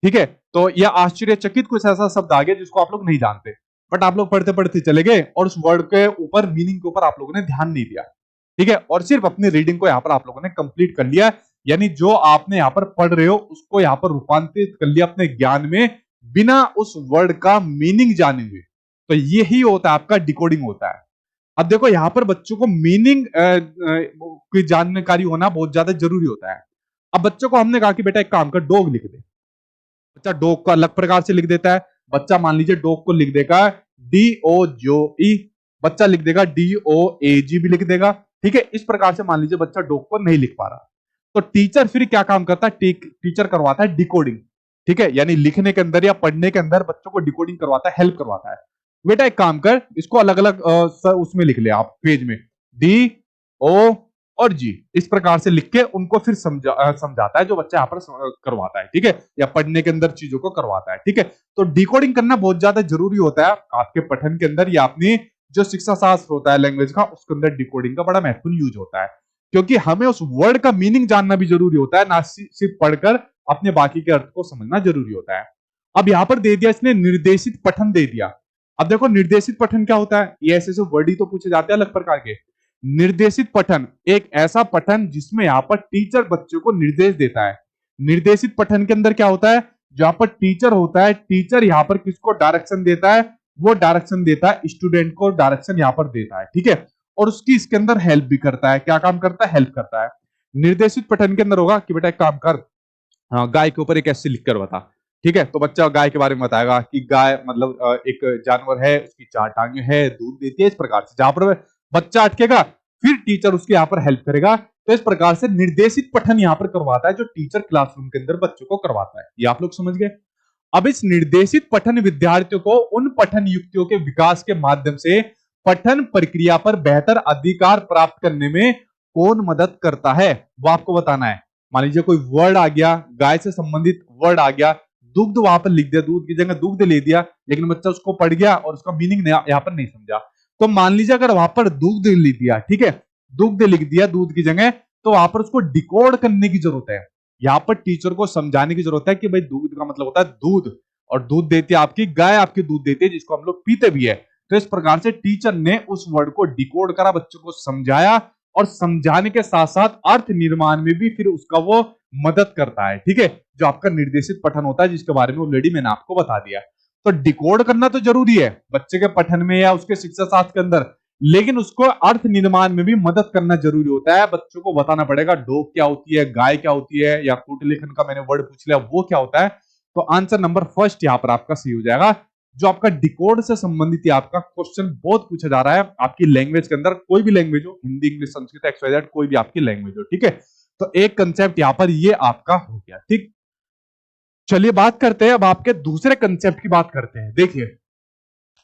Speaker 1: ठीक है। तो यह आश्चर्यचकित कुछ ऐसा शब्द आ गया जिसको आप लोग नहीं जानते, बट आप लोग पढ़ते पढ़ते चले गए और उस वर्ड के ऊपर, मीनिंग के ऊपर आप लोगों ने ध्यान नहीं दिया, ठीक है, और सिर्फ अपनी रीडिंग को यहाँ पर आप लोगों ने कंप्लीट कर लिया। यानी जो आपने यहाँ पर पढ़ रहे हो उसको यहाँ पर रूपांतरित कर लिया अपने ज्ञान में, बिना उस वर्ड का मीनिंग जाने हुए। तो यही होता है आपका डिकोडिंग होता है। अब देखो यहाँ पर बच्चों को मीनिंग की जानकारी होना बहुत ज्यादा जरूरी होता है। अब बच्चों को हमने कहा कि बेटा एक काम कर, डॉग लिख दे, बच्चा डॉग को अलग प्रकार से लिख देता है। बच्चा मान लीजिए डॉग को लिख देगा DOGE, बच्चा लिख देगा DOAG भी लिख देगा, ठीक है। इस प्रकार से मान लीजिए बच्चा डॉग को नहीं लिख पा रहा, तो टीचर फिर क्या काम करता है, टीचर करवाता है डिकोडिंग, ठीक है। यानी लिखने के अंदर या पढ़ने के अंदर बच्चों को डिकोडिंग करवाता है, हेल्प करवाता है। बेटा एक काम कर, इसको अलग अलग उसमें लिख ले आप पेज में, DO और G, इस प्रकार से लिख के उनको फिर समझाता है, जो बच्चा यहाँ पर करवाता है, ठीक है, या पढ़ने के अंदर चीजों को करवाता है, ठीक है। तो डिकोडिंग करना बहुत ज्यादा जरूरी होता है आपके पठन के अंदर, या अपनी जो शिक्षा शास्त्र होता है लैंग्वेज का, उसके अंदर डिकोडिंग का बड़ा महत्वपूर्ण यूज होता है, क्योंकि हमें उस वर्ड का मीनिंग जानना भी जरूरी होता है, ना सिर्फ पढ़कर अपने बाकी के अर्थ को समझना जरूरी होता है। अब यहां पर दे दिया इसने निर्देशित पठन दे दिया। अब देखो निर्देशित पठन क्या होता है, ये ऐसे वर्ड ही तो पूछे जाते हैं अलग प्रकार के। निर्देशित पठन एक ऐसा पठन जिसमें यहाँ पर टीचर बच्चों को निर्देश देता है। निर्देशित पठन के अंदर क्या होता है, जहां पर टीचर होता है, टीचर यहाँ पर किसको डायरेक्शन देता है, वो डायरेक्शन देता है स्टूडेंट को, डायरेक्शन यहाँ पर देता है, ठीक है, और उसकी इसके अंदर हेल्प भी करता है। क्या काम करता है, हेल्प करता है। निर्देशित पठन के अंदर होगा कि बेटा एक काम कर, गाय के ऊपर एक ऐसे लिख कर बता, ठीक है। तो बच्चा गाय के बारे में बताएगा कि गाय मतलब एक जानवर है, उसकी 4 टांगे है, दूध देती है, इस प्रकार से। जहां पर बच्चा अटकेगा फिर टीचर उसके यहाँ पर हेल्प करेगा। तो इस प्रकार से निर्देशित पठन यहाँ पर करवाता है, जो टीचर क्लासरूम के अंदर बच्चों को करवाता है। ये आप लोग समझ गए। अब इस निर्देशित पठन विद्यार्थियों को उन पठन युक्तियों के विकास के माध्यम से पठन प्रक्रिया पर बेहतर अधिकार प्राप्त करने में कौन मदद करता है, वो आपको बताना है। मान लीजिए कोई वर्ड आ गया, गाय से संबंधित वर्ड आ गया, दुग्ध वहां पर लिख दिया, दूध की जगह दुग्ध ले दिया, लेकिन बच्चा उसको पढ़ गया और उसका मीनिंग यहाँ पर नहीं समझा। तो मान लीजिए अगर वहां पर दुग्ध लिख दिया, ठीक है, दुग्ध लिख दिया दूध की जगह, तो वहां पर उसको डिकोड करने की जरूरत है। यहाँ पर टीचर को समझाने की जरूरत है कि भाई दूध का मतलब होता है दूध, और दूध देती है आपकी गाय, आपकी दूध देती है जिसको हम लोग पीते भी है। तो इस प्रकार से टीचर ने उस वर्ड को डिकोड करा, बच्चों को समझाया, और समझाने के साथ साथ अर्थ निर्माण में भी फिर उसका वो मदद करता है, ठीक है, जो आपका निर्देशित पठन होता है, जिसके बारे में ऑलरेडी मैंने आपको बता दिया। तो डिकोड करना तो जरूरी है बच्चे के पठन में या उसके शिक्षा शास्त्र के अंदर, लेकिन उसको अर्थ निर्माण में भी मदद करना जरूरी होता है। बच्चों को बताना पड़ेगा डॉग क्या होती है, गाय क्या होती है, या कूट लेखन का मैंने वर्ड पूछ लिया वो क्या होता है। तो आंसर नंबर फर्स्ट यहाँ पर आपका सही हो जाएगा। जो आपका डिकोड से संबंधित आपका क्वेश्चन बहुत पूछा जा रहा है आपकी लैंग्वेज के अंदर, कोई भी लैंग्वेज हो, हिंदी, इंग्लिश, संस्कृत, एक्स, कोई भी आपकी लैंग्वेज हो, ठीक है। तो एक कंसेप्ट यहाँ पर ये आपका हो गया, ठीक। चलिए बात करते हैं अब आपके दूसरे कंसेप्ट की बात करते हैं। देखिए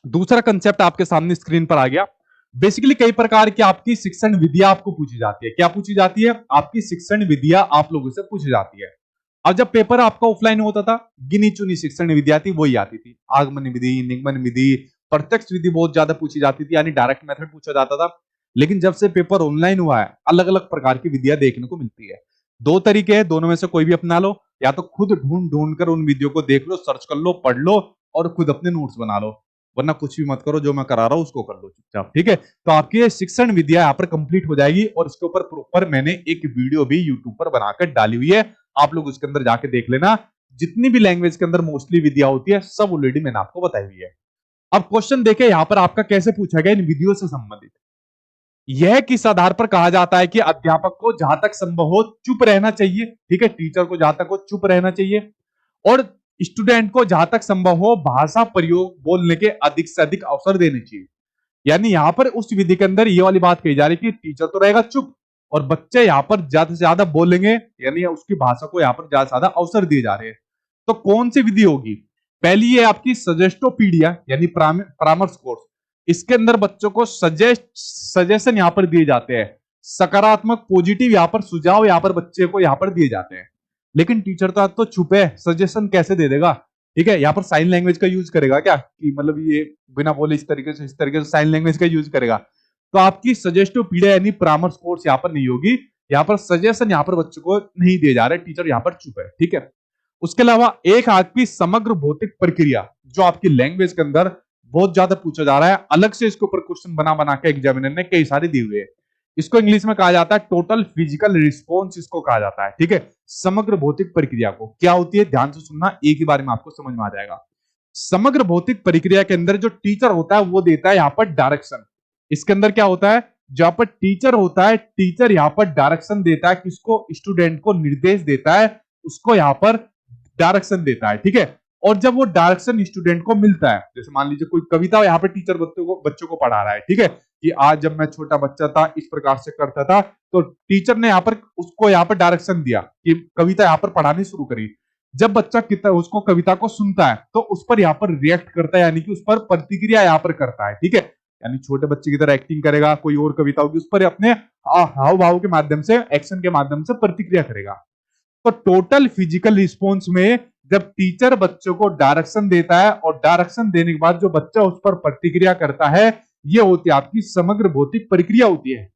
Speaker 1: दूसरा कंसेप्ट आपके सामने स्क्रीन पर आ गया। बेसिकली कई प्रकार की आपकी शिक्षण विधियां आपको पूछी जाती है। क्या पूछी जाती है? आपकी शिक्षण विधियां आप लोगों से पूछी जाती है। अब जब पेपर आपका ऑफलाइन होता था, गिनी चुनी शिक्षण विधियां थी वही आती थी। आगमन विधि, निगमन विधि, प्रत्यक्ष विधि बहुत ज्यादा पूछी जाती थी, यानी डायरेक्ट मेथड पूछा जाता था। लेकिन जब से पेपर ऑनलाइन हुआ है, अलग अलग प्रकार की विधियां देखने को मिलती है। दो तरीके हैं, दोनों में से कोई भी अपना लो, या तो खुद ढूंढ ढूंढ कर उन वीडियो को देख लो, सर्च कर लो, पढ़ लो और खुद अपने नोट्स बना लो, वरना कुछ भी मत करो, जो मैं करा रहा हूं उसको कर लो चुपचाप, ठीक है। तो आपकी शिक्षण विद्या यहाँ पर कंप्लीट हो जाएगी, और इसके ऊपर प्रॉपर मैंने एक वीडियो भी यूट्यूब पर बनाकर डाली हुई है, आप लोग उसके अंदर जाके देख लेना। जितनी भी लैंग्वेज के अंदर मोस्टली विद्या होती है सब ऑलरेडी मैंने आपको बताई हुई है। अब क्वेश्चन देखें यहाँ पर आपका कैसे पूछा गया इन विधियों से संबंधित। यह किस आधार पर कहा जाता है कि अध्यापक को जहां तक संभव हो चुप रहना चाहिए, ठीक है, टीचर को जहां तक हो चुप रहना चाहिए, और स्टूडेंट को जहां तक संभव हो भाषा प्रयोग बोलने के अधिक से अधिक अवसर देने चाहिए। यानी यहां पर उस विधि के अंदर ये वाली बात कही जा रही है कि टीचर तो रहेगा चुप, और बच्चे यहां पर ज्यादा से ज्यादा बोलेंगे, यानी उसकी भाषा को यहां पर ज्यादा से ज्यादा अवसर दिए जा रहे हैं। तो कौन सी विधि होगी? पहली है आपकी सजेस्टोपीडिया, यानी परामर्श कोर्स। इसके अंदर बच्चों को सजेशन यहां पर दिए जाते हैं, सकारात्मक पॉजिटिव यहां पर सुझाव यहां पर बच्चे को यहां पर दिए जाते हैं। लेकिन टीचर तो चुप है, सजेशन कैसे दे देगा? ठीक है, यहाँ पर साइन लैंग्वेज का यूज करेगा क्या, कि मतलब ये बिना बोले इस तरीके से साइन लैंग्वेज का यूज करेगा? तो आपकी सजेस्टिव पीडिया यानी परामर्श कोर्स यहाँ पर नहीं होगी। यहाँ पर सजेशन यहाँ पर बच्चों को नहीं दिए जा रहे, टीचर यहाँ पर चुप है, ठीक है। उसके अलावा एक आपकी समग्र भौतिक प्रक्रिया, जो आपकी लैंग्वेज के अंदर बहुत ज्यादा पूछा जा रहा है, अलग से इसके ऊपर क्वेश्चन बना बना के एग्जामिनर ने कई सारे दिए हुए हैं। इसको इंग्लिश में कहा जाता है टोटल फिजिकल रिस्पॉन्स, इसको कहा जाता है, ठीक है। समग्र भौतिक प्रक्रिया को क्या होती है, ध्यान से सुनना, एक ही बारे में आपको समझ में आ जाएगा। समग्र भौतिक प्रक्रिया के अंदर जो टीचर होता है वो देता है यहाँ पर डायरेक्शन। इसके अंदर क्या होता है, जहां पर टीचर होता है, टीचर यहाँ पर डायरेक्शन देता है, किसको? स्टूडेंट को निर्देश देता है, उसको यहाँ पर डायरेक्शन देता है, ठीक है। और जब वो डायरेक्शन स्टूडेंट को मिलता है, जैसे मान लीजिए कोई कविता यहाँ पर टीचर बच्चों को पढ़ा रहा है, ठीक है, कि आज जब मैं छोटा बच्चा था इस प्रकार से करता था, तो टीचर ने यहाँ पर उसको यहाँ पर डायरेक्शन दिया कि कविता यहाँ पर पढ़ानी शुरू करी। जब बच्चा उसको कविता को सुनता है तो उस पर यहाँ पर रिएक्ट करता है, यानी कि उस पर प्रतिक्रिया यहाँ पर करता है, ठीक है। यानी छोटे बच्चे की तरह एक्टिंग करेगा, कोई और कविता होगी उस पर अपने हाव भाव के माध्यम से, एक्शन के माध्यम से प्रतिक्रिया करेगा। तो टोटल फिजिकल रिस्पॉन्स में जब टीचर बच्चों को डायरेक्शन देता है और डायरेक्शन देने के बाद जो बच्चा उस पर प्रतिक्रिया करता है, ये होती है आपकी समग्र भौतिक प्रक्रिया होती है,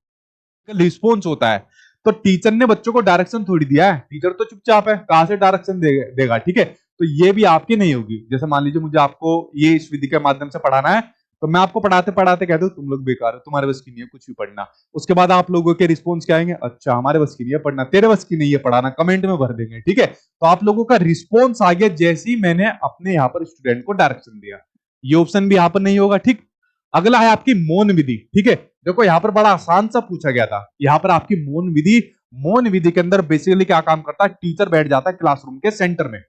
Speaker 1: रिस्पॉन्स होता है। तो टीचर ने बच्चों को डायरेक्शन थोड़ी दिया है, टीचर तो चुपचाप है, कहां से डायरेक्शन देगा, ठीक है। तो ये भी आपकी नहीं होगी। जैसे मान लीजिए मुझे आपको ये इस विधि के माध्यम से पढ़ाना है, तो मैं आपको पढ़ाते पढ़ाते कहता हूं तुम लोग बेकार हो, तुम्हारे बस की नहीं है कुछ भी पढ़ना। उसके बाद आप लोगों के रिस्पॉन्स क्या आएंगे, अच्छा हमारे बस की नहीं है पढ़ना, तेरे बस की नहीं है पढ़ाना, कमेंट में भर देंगे, ठीक है। तो आप लोगों का रिस्पॉन्स आ गया जैसे ही मैंने अपने यहाँ पर स्टूडेंट को डायरेक्शन दिया। ये ऑप्शन भी यहाँ पर नहीं होगा, ठीक। अगला है आपकी मौन विधि, ठीक है। देखो यहाँ पर बड़ा आसान सा पूछा गया था, यहाँ पर आपकी मौन विधि। मौन विधि के अंदर बेसिकली क्या काम करता है, टीचर बैठ जाता है क्लासरूम के सेंटर में,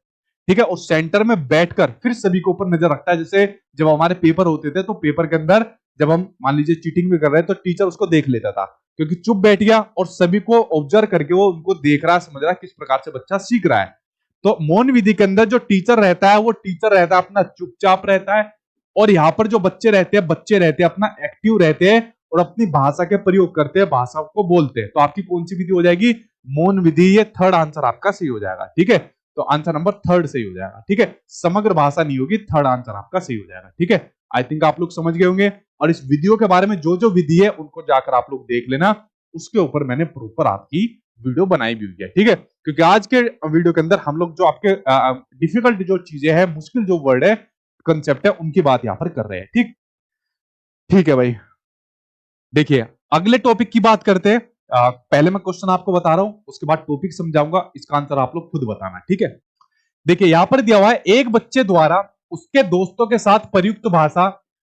Speaker 1: ठीक है, उस सेंटर में बैठकर फिर सभी के ऊपर नजर रखता है। जैसे जब हमारे पेपर होते थे तो पेपर के अंदर जब हम मान लीजिए चीटिंग भी कर रहे हैं तो टीचर उसको देख लेता था, क्योंकि चुप बैठ गया और सभी को ऑब्जर्व करके वो उनको देख रहा है, समझ रहा है किस प्रकार से बच्चा सीख रहा है। तो मौन विधि के अंदर जो टीचर रहता है वो टीचर रहता है अपना चुपचाप रहता है, और यहाँ पर जो बच्चे रहते हैं अपना एक्टिव रहते हैं और अपनी भाषा के प्रयोग करते हैं, भाषा को बोलते हैं। तो आपकी कौन सी विधि हो जाएगी, मौन विधि, ये थर्ड आंसर आपका सही हो जाएगा। ठीक है, तो आंसर नंबर थर्ड सही हो जाएगा। ठीक है, समग्र भाषा नहीं होगी, थर्ड आंसर आपका सही हो जाएगा। ठीक है, आई थिंक आप लोग समझ गए होंगे। और इस वीडियो के बारे में जो जो विधि है उनको जाकर आप लोग देख लेना, उसके ऊपर मैंने प्रॉपर आपकी वीडियो बनाई भी हुई है। ठीक है, क्योंकि आज के वीडियो के अंदर हम लोग जो आपके डिफिकल्ट जो चीजें हैं, मुश्किल जो वर्ड है, कंसेप्ट है, उनकी बात यहां पर कर रहे हैं। ठीक, ठीक है भाई। देखिए अगले टॉपिक की बात करते हैं। पहले मैं क्वेश्चन आपको बता रहा हूं, उसके बाद टॉपिक समझाऊंगा, इसका आंसर आप लोग खुद बताना। ठीक है, देखिए यहां पर दिया हुआ है, एक बच्चे द्वारा उसके दोस्तों के साथ प्रयुक्त भाषा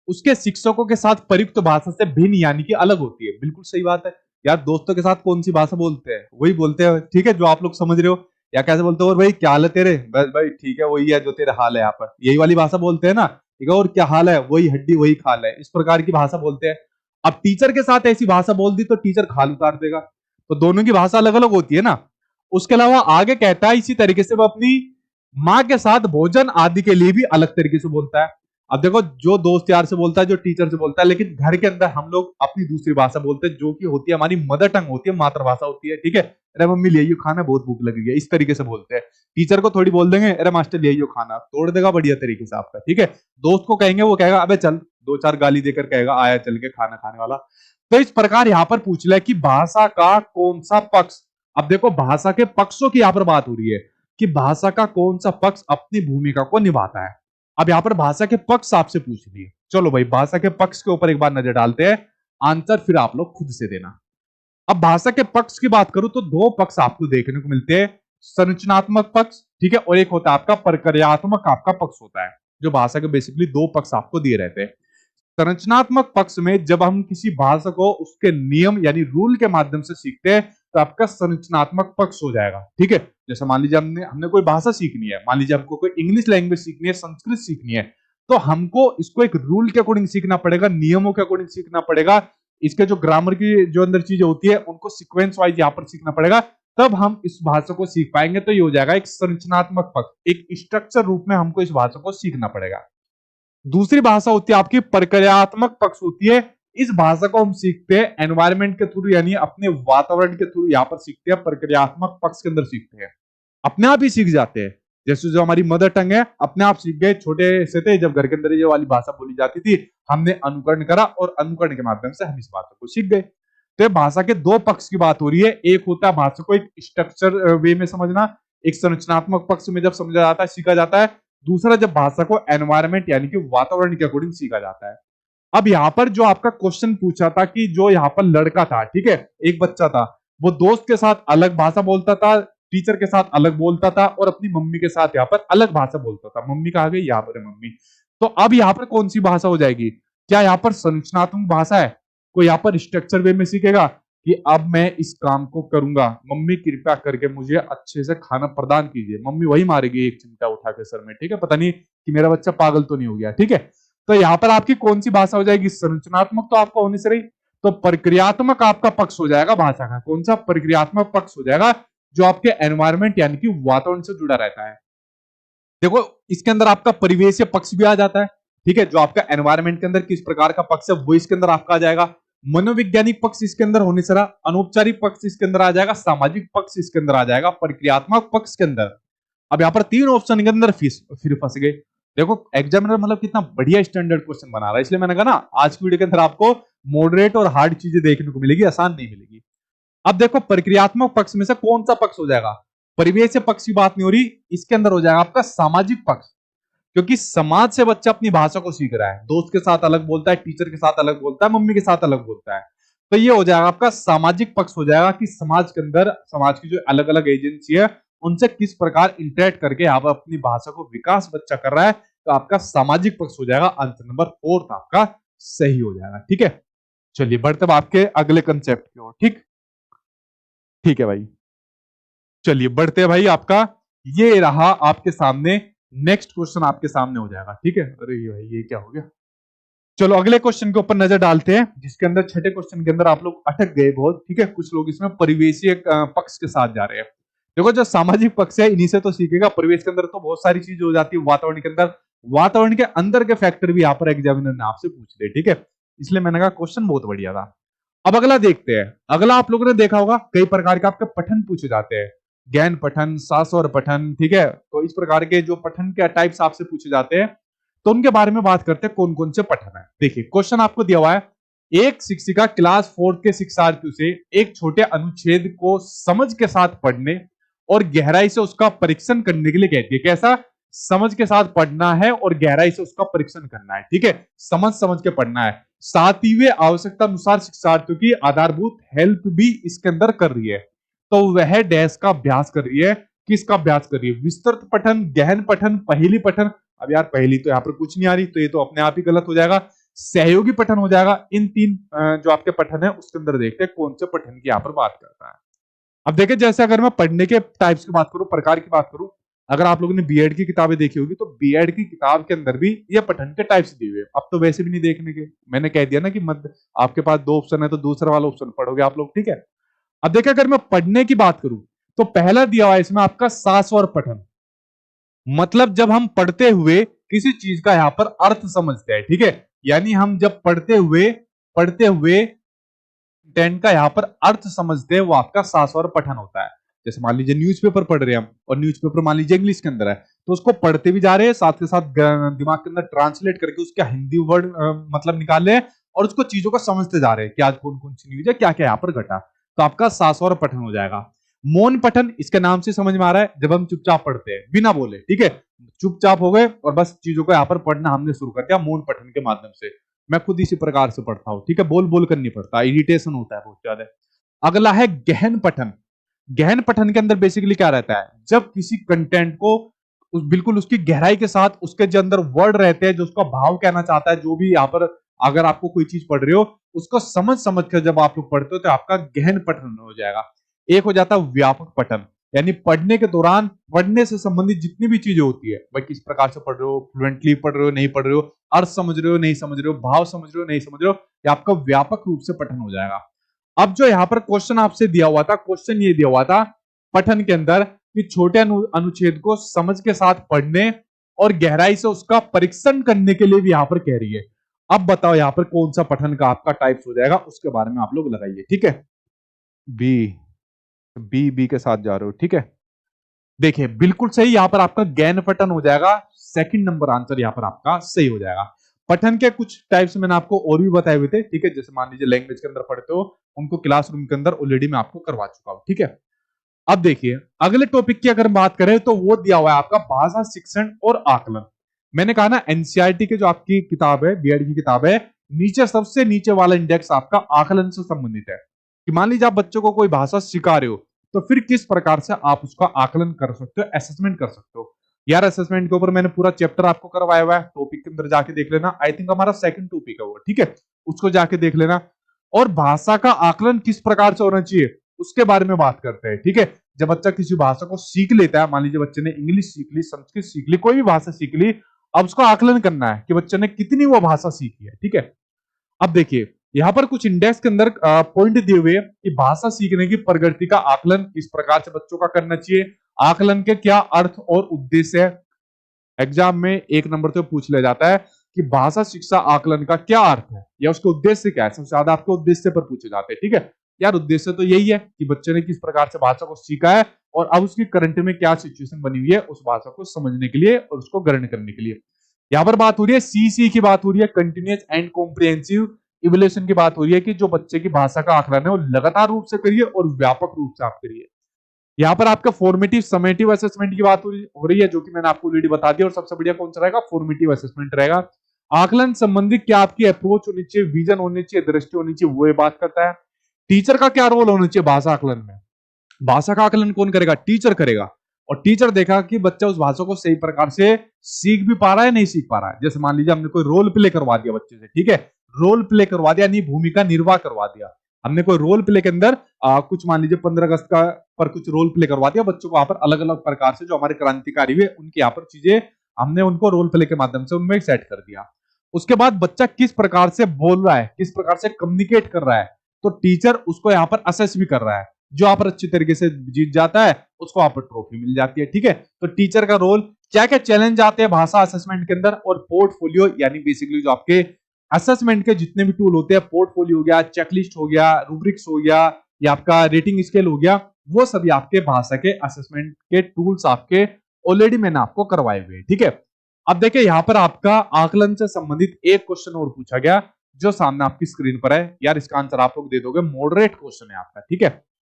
Speaker 1: उसके शिक्षकों के साथ प्रयुक्त भाषा से भिन्न यानी कि अलग होती है। बिल्कुल सही बात है यार, दोस्तों के साथ कौन सी भाषा बोलते हैं, वही बोलते हैं। ठीक है, जो आप लोग समझ रहे हो। या कैसे बोलते हो, और भाई क्या हाल है तेरे, बस भाई ठीक है, वही है जो तेरे हाल है, यहाँ पर यही वाली भाषा बोलते हैं ना। ठीक है, और क्या हाल है, वही हड्डी वही खाल है, इस प्रकार की भाषा बोलते हैं। अब टीचर के साथ ऐसी भाषा बोल दी तो टीचर खाल उतार देगा, तो दोनों की भाषा अलग अलग होती है ना। उसके अलावा आगे कहता है, इसी तरीके से वो अपनी माँ के साथ भोजन आदि के लिए भी अलग तरीके से बोलता है। अब देखो, जो दोस्त यार से बोलता है, जो टीचर से बोलता है, लेकिन घर के अंदर हम लोग अपनी दूसरी भाषा बोलते हैं, जो कि होती है हमारी मदर टंग होती है, मातृभाषा होती है। ठीक है, अरे मम्मी ले खाना, बहुत भूख लग रही है, इस तरीके से बोलते हैं। टीचर को थोड़ी बोल देंगे, अरे मास्टर ले खाना, तोड़ देगा बढ़िया तरीके से आपका। ठीक है, दोस्त को कहेंगे, वो कहेगा अबे चल, दो चार गाली देकर कहेगा आया चल के खाना खाने वाला। तो इस प्रकार यहां पर पूछ लिया कि भाषा का कौन सा पक्ष। अब देखो, भाषा के पक्षों की यहां पर बात हो रही है कि भाषा का कौन सा पक्ष अपनी भूमिका को निभाता है। अब यहां पर भाषा के पक्ष आपसे पूछ लिए, चलो भाई भाषा के पक्ष के ऊपर एक बार नजर डालते हैं, आंसर फिर आप लोग खुद से देना। अब भाषा के पक्ष की बात करूं तो दो पक्ष आपको देखने को मिलते हैं, संरचनात्मक पक्ष, ठीक है, और एक होता है आपका प्रक्रियात्मक आपका पक्ष होता है। जो भाषा के बेसिकली दो पक्ष आपको दिए रहते हैं। संरचनात्मक पक्ष में जब हम किसी भाषा को उसके नियम यानी रूल के माध्यम से सीखते हैं, तो आपका संरचनात्मक पक्ष हो जाएगा। ठीक है, जैसे मान लीजिए हमने हमने कोई भाषा सीखनी है, मान लीजिए हमको कोई इंग्लिश लैंग्वेज सीखनी है, संस्कृत सीखनी है, तो हमको इसको एक रूल के अकॉर्डिंग सीखना पड़ेगा, नियमों के अकॉर्डिंग सीखना पड़ेगा। इसके जो ग्रामर की जो अंदर चीजें होती है उनको सीक्वेंस वाइज यहाँ पर सीखना पड़ेगा, तब हम इस भाषा को सीख पाएंगे। तो ये हो जाएगा एक संरचनात्मक पक्ष, एक स्ट्रक्चर रूप में हमको इस भाषा को सीखना पड़ेगा। दूसरी भाषा होती है आपकी प्रक्रियात्मक पक्ष होती है। इस भाषा को हम सीखते हैं एनवायरमेंट के थ्रू, यानी अपने वातावरण के थ्रू यहाँ पर सीखते हैं, प्रक्रियात्मक पक्ष के अंदर सीखते हैं, अपने आप ही सीख जाते हैं। जैसे जो हमारी मदर टंग है, अपने आप सीख गए, छोटे से थे जब घर के अंदर ये वाली भाषा बोली जाती थी, हमने अनुकरण करा और अनुकरण के माध्यम से हम इस भाषा को सीख गए। तो भाषा के दो पक्ष की बात हो रही है, एक होता है भाषा को एक स्ट्रक्चर वे में समझना, एक संरचनात्मक पक्ष में जब समझा जाता है, सीखा जाता है। दूसरा, जब भाषा को एनवायरमेंट यानी कि वातावरण के अकॉर्डिंग सीखा जाता है। अब यहाँ पर जो आपका क्वेश्चन पूछा था कि जो यहाँ पर लड़का था, ठीक है, एक बच्चा था, वो दोस्त के साथ अलग भाषा बोलता था, टीचर के साथ अलग बोलता था, और अपनी मम्मी के साथ यहाँ पर अलग भाषा बोलता था। मम्मी कहा गई, यहाँ पर है मम्मी। तो अब यहाँ पर कौन सी भाषा हो जाएगी? क्या यहाँ पर संरचनात्मक भाषा है? कोई यहाँ पर स्ट्रक्चर वे में सीखेगा कि अब मैं इस काम को करूंगा, मम्मी कृपया करके मुझे अच्छे से खाना प्रदान कीजिए। मम्मी वही मारेगी एक चिमटा उठा के सर में, ठीक है, पता नहीं कि मेरा बच्चा पागल तो नहीं हो गया। ठीक है, तो यहाँ पर आपकी कौन सी भाषा हो जाएगी? संरचनात्मक तो आपका होने से रही, तो प्रक्रियात्मक आपका पक्ष हो जाएगा भाषा का। कौन सा? प्रक्रियात्मक पक्ष हो जाएगा, जो आपके एनवायरमेंट यानी कि वातावरण से जुड़ा रहता है। देखो, इसके अंदर आपका परिवेशीय पक्ष भी आ जाता है, ठीक है, जो आपका एनवायरमेंट के अंदर किस प्रकार का पक्ष है वो इसके अंदर आपका आ जाएगा। मनोवैज्ञानिक पक्ष इसके अंदर होने से रहा, अनौपचारिक पक्ष इसके अंदर आ जाएगा, सामाजिक पक्ष इसके अंदर आ जाएगा, प्रक्रियात्मक पक्ष के अंदर। अब यहाँ पर तीन ऑप्शन के अंदर फिर फंस गए। देखो, एग्जामिनर मतलब कितना बढ़िया स्टैंडर्ड क्वेश्चन बना रहा है, इसलिए मैंने कहा ना आज की वीडियो के अंदर आपको मॉडरेट और हार्ड चीजें देखने को मिलेगी, आसान नहीं मिलेगी। अब देखो, प्रक्रियात्मक पक्ष में से कौन सा पक्ष हो जाएगा? परिवेश पक्ष की बात नहीं हो रही, इसके अंदर हो जाएगा आपका सामाजिक पक्ष, क्योंकि समाज से बच्चा अपनी भाषा को सीख रहा है, दोस्त के साथ अलग बोलता है, टीचर के साथ अलग बोलता है, मम्मी के साथ अलग बोलता है। तो ये हो जाएगा आपका सामाजिक पक्ष हो जाएगा कि समाज के अंदर समाज की जो अलग अलग एजेंसी है उनसे किस प्रकार इंटरेक्ट करके आप अपनी भाषा को विकास बच्चा कर रहा है, तो आपका सामाजिक पक्ष हो जाएगा। आंसर नंबर 4 आपका सही हो जाएगा। ठीक है, चलिए बढ़ते अब आपके अगले कंसेप्ट की ओर। ठीक, ठीक है भाई, चलिए बढ़ते हैं भाई। आपका ये रहा आपके सामने, नेक्स्ट क्वेश्चन आपके सामने हो जाएगा। ठीक है, अरे भाई ये क्या हो गया? चलो अगले क्वेश्चन के ऊपर नजर डालते हैं, जिसके अंदर छठे क्वेश्चन के अंदर आप लोग अटक गए बहुत। ठीक है, कुछ लोग इसमें परिवेशीय पक्ष के साथ जा रहे हैं। देखो, जो सामाजिक पक्ष है इन्हीं से तो सीखेगा, परिवेश के अंदर तो बहुत सारी चीज हो जाती है, वातावरण के अंदर, वातावरण के अंदर के फैक्टर भी यहाँ पर एग्जामिनर ने आपसे पूछ ले। ठीक है, इसलिए मैंने कहा क्वेश्चन बहुत बढ़िया था। अब अगला देखते हैं। अगला आप लोगों ने देखा होगा कई प्रकार के आपके पठन पूछे जाते हैं, गहन पठन, सास्वर पठन, ठीक है। तो इस प्रकार के जो पठन के टाइप्स आपसे पूछे जाते हैं, तो उनके बारे में बात करते हैं कौन कौन से पठन है। देखिए क्वेश्चन आपको दिया हुआ है, एक शिक्षिका क्लास 4 के शिक्षार्थियों से एक छोटे अनुच्छेद को समझ के साथ पढ़ने और गहराई से उसका परीक्षण करने के लिए कहती है। कैसा? समझ के साथ पढ़ना है और गहराई से उसका परीक्षण करना है, ठीक है। समझ समझ के पढ़ना है, साथ ही वे आवश्यकता अनुसार शिक्षार्थियों की आधारभूत हेल्प भी इसके अंदर कर रही है। तो वह डैश का अभ्यास कर रही है, किसका अभ्यास कर रही है? विस्तृत पठन, गहन पठन, पहेली पठन। अब यार पहेली तो यहाँ पर कुछ नहीं आ रही, तो ये तो अपने आप ही गलत हो जाएगा, सहयोगी पठन हो जाएगा। इन तीन जो आपके पठन है उसके अंदर देखते हैं कौन से पठन की यहाँ पर बात करता है। अब देखिए जैसे अगर मैं पढ़ने के टाइप्स की बात करूं, प्रकार की बात करूं, अगर आप लोगों ने बीएड की किताबें देखी होगी तो बीएड की किताब के अंदर भी ये पठन के टाइप्स दिए हुए। अब तो वैसे भी नहीं देखने के, मैंने कह दिया ना कि मत, आपके पास दो ऑप्शन है तो दूसरा वाला ऑप्शन पढ़ोगे आप लोग, ठीक है। अब देखिए अगर मैं पढ़ने की बात करूं तो पहला दिया हुआ है इसमें आपका सास्वर पठन, मतलब जब हम पढ़ते हुए किसी चीज का यहां पर अर्थ समझते हैं, ठीक है। यानी हम जब पढ़ते हुए कंटेंट का यहाँ पर अर्थ समझते हैं, वो आपका सास्वर पठन होता है। जैसे मान लीजिए न्यूज़पेपर पढ़ रहे हैं हम, और न्यूज़पेपर मान लीजिए इंग्लिश के अंदर है, तो उसको पढ़ते भी जा रहे हैं, साथ के साथ दिमाग के अंदर ट्रांसलेट करके उसका हिंदी वर्ड मतलब निकाल रहे हैं, और उसको चीजों को समझते जा रहे हैं कि आज कौन कौन सी न्यूज है, क्या क्या यहाँ पर घटा। तो आपका सास्वर पठन हो जाएगा। मौन पठन, इसके नाम से समझ में आ रहा है जब हम चुपचाप पढ़ते हैं बिना बोले, ठीक है। चुपचाप हो गए और बस चीजों को यहाँ पर पढ़ना हमने शुरू कर दिया मौन पठन के माध्यम से। मैं खुद इसी प्रकार से पढ़ता हूं, ठीक है, बोल बोल कर नहीं पढ़ता, इरिटेशन होता है बहुत ज्यादा। अगला है गहन पठन। गहन पठन के अंदर बेसिकली क्या रहता है, जब किसी कंटेंट को बिल्कुल उसकी गहराई के साथ उसके जो अंदर वर्ड रहते हैं, जो उसका भाव कहना चाहता है, जो भी यहाँ पर अगर आपको कोई चीज पढ़ रहे हो उसको समझ समझ कर जब आप लोग पढ़ते हो तो आपका गहन पठन हो जाएगा। एक हो जाता है व्यापक पठन, यानी पढ़ने के दौरान पढ़ने से संबंधित जितनी भी चीजें होती है, भाई किस प्रकार से पढ़ रहे हो, फ्लुएंटली पढ़ रहे हो, नहीं पढ़ रहे हो, अर्थ समझ रहे हो, नहीं समझ रहे हो, भाव समझ रहे हो, नहीं समझ रहे हो, ये आपका व्यापक रूप से पठन हो जाएगा। अब जो यहाँ पर क्वेश्चन आपसे दिया हुआ था, क्वेश्चन ये दिया हुआ था पठन के अंदर कि छोटे अनुच्छेद को समझ के साथ पढ़ने और गहराई से उसका परीक्षण करने के लिए भी यहाँ पर कह रही है। अब बताओ यहाँ पर कौन सा पठन का आपका टाइप्स हो जाएगा, उसके बारे में आप लोग लगाइए, ठीक है। बी बी के साथ जा रहे हो, ठीक है। देखिए बिल्कुल सही, यहां पर आपका गहन पठन हो जाएगा, सेकंड नंबर आंसर यहां पर आपका सही हो जाएगा। पठन के कुछ टाइप्स मैंने आपको और भी बताए हुए थे, ठीक है। जैसे मान लीजिए लैंग्वेज के अंदर पढ़ते हो, उनको क्लासरूम के अंदर ऑलरेडी मैं आपको करवा चुका हूं, ठीक है। अब देखिए अगले टॉपिक की अगर बात करें तो वो दिया हुआ है आपका भाषा शिक्षण और आकलन। मैंने कहा ना एनसीईआरटी की जो आपकी किताब है, बीएड की किताब है, नीचे सबसे नीचे वाला इंडेक्स आपका आकलन से संबंधित है, कि मान लीजिए आप बच्चों को कोई भाषा सिखा रहे हो, तो फिर किस प्रकार से आप उसका आकलन कर सकते हो, असेसमेंट कर सकते हो। यार असेसमेंट के ऊपर मैंने पूरा चैप्टर आपको करवाया हुआ है, टॉपिक के अंदर जाके देख लेना, आई थिंक हमारा सेकंड टॉपिक है वो, ठीक है, उसको जाके देख लेना। और भाषा का आकलन किस प्रकार से होना चाहिए उसके बारे में बात करते हैं, ठीक है। जब बच्चा किसी भाषा को सीख लेता है, मान लीजिए बच्चे ने इंग्लिश सीख ली, संस्कृत सीख ली, कोई भी भाषा सीख ली, अब उसका आकलन करना है कि बच्चे ने कितनी वो भाषा सीखी है, ठीक है। अब देखिए यहां पर कुछ इंडेक्स के अंदर पॉइंट दिए हुए कि भाषा सीखने की प्रगति का आकलन किस प्रकार से बच्चों का करना चाहिए, आकलन के क्या अर्थ और उद्देश्य है। एग्जाम में एक नंबर से पूछ लिया जाता है कि भाषा शिक्षा आकलन का क्या अर्थ है या उसके उद्देश्य क्या है, सबसे ज्यादा आपके उद्देश्य पर पूछे जाते हैं, ठीक है। यार उद्देश्य तो यही है कि बच्चे ने किस प्रकार से भाषा को सीखा है और अब उसकी करंट में क्या सिचुएशन बनी हुई है उस भाषा को समझने के लिए और उसको ग्रहण करने के लिए। यहाँ पर बात हो रही है सीसी की, बात हो रही है कंटिन्यूअस एंड कॉम्प्रिहेंसिव इवोल्यूशन की बात हो रही है कि जो बच्चे की भाषा का आकलन है वो लगातार रूप से करिए और व्यापक रूप से आप करिए। यहाँ पर आपका फॉर्मेटिव समेटिव असेसमेंट की बात हो रही है, जो कि मैंने आपको ऑलरेडी बता दिया, और सबसे बढ़िया कौन सा रहेगा, फॉर्मेटिव असेसमेंट रहेगा। आकलन संबंधी क्या आपकी अप्रोच होनी चाहिए, विजन होनी चाहिए, दृष्टि होनी चाहिए, वो ये बात करता है। टीचर का क्या रोल होना चाहिए भाषा आकलन में, भाषा का आकलन कौन करेगा, टीचर करेगा। और टीचर देखा कि बच्चा उस भाषा को सही प्रकार से सीख भी पा रहा है नहीं सीख पा रहा है। जैसे मान लीजिए हमने कोई रोल प्ले करवा दिया बच्चे से, ठीक है, रोल प्ले करवा दिया यानी भूमिका निर्वाह करवा दिया, हमने कोई रोल प्ले के अंदर कुछ मान लीजिए 15 अगस्त का पर कुछ रोल प्ले करवा दिया बच्चों को, यहाँ पर अलग अलग प्रकार से जो हमारे क्रांतिकारी हुए उनकी यहाँ पर चीजें हमने उनको रोल प्ले के माध्यम से उनमें सेट कर दिया। उसके बाद बच्चा किस प्रकार से बोल रहा है, किस प्रकार से कम्युनिकेट कर रहा है, तो टीचर उसको यहाँ पर असेस भी कर रहा है। जो यहाँ पर अच्छी तरीके से जीत जाता है उसको यहाँ पर ट्रॉफी मिल जाती है, ठीक है। तो टीचर का रोल, क्या क्या चैलेंज आते हैं भाषा असेसमेंट के अंदर, और पोर्टफोलियो यानी बेसिकली जो आपके असेसमेंट के जितने भी टूल होते हैं, पोर्टफोलियो हो गया, चेकलिस्ट हो गया, रूब्रिक्स हो गया, या आपका रेटिंग स्केल हो गया, वो सभी आपके भाषा के असेसमेंट के टूल्स आपके ऑलरेडी मैंने आपको करवाए हुए हैं। ठीक है, अब देखिए यहां पर आपका आकलन से संबंधित एक क्वेश्चन और पूछा गया जो सामने आपकी स्क्रीन पर है। यार इसका आंसर आप लोग दे दोगे, मॉडरेट क्वेश्चन है आपका। ठीक है,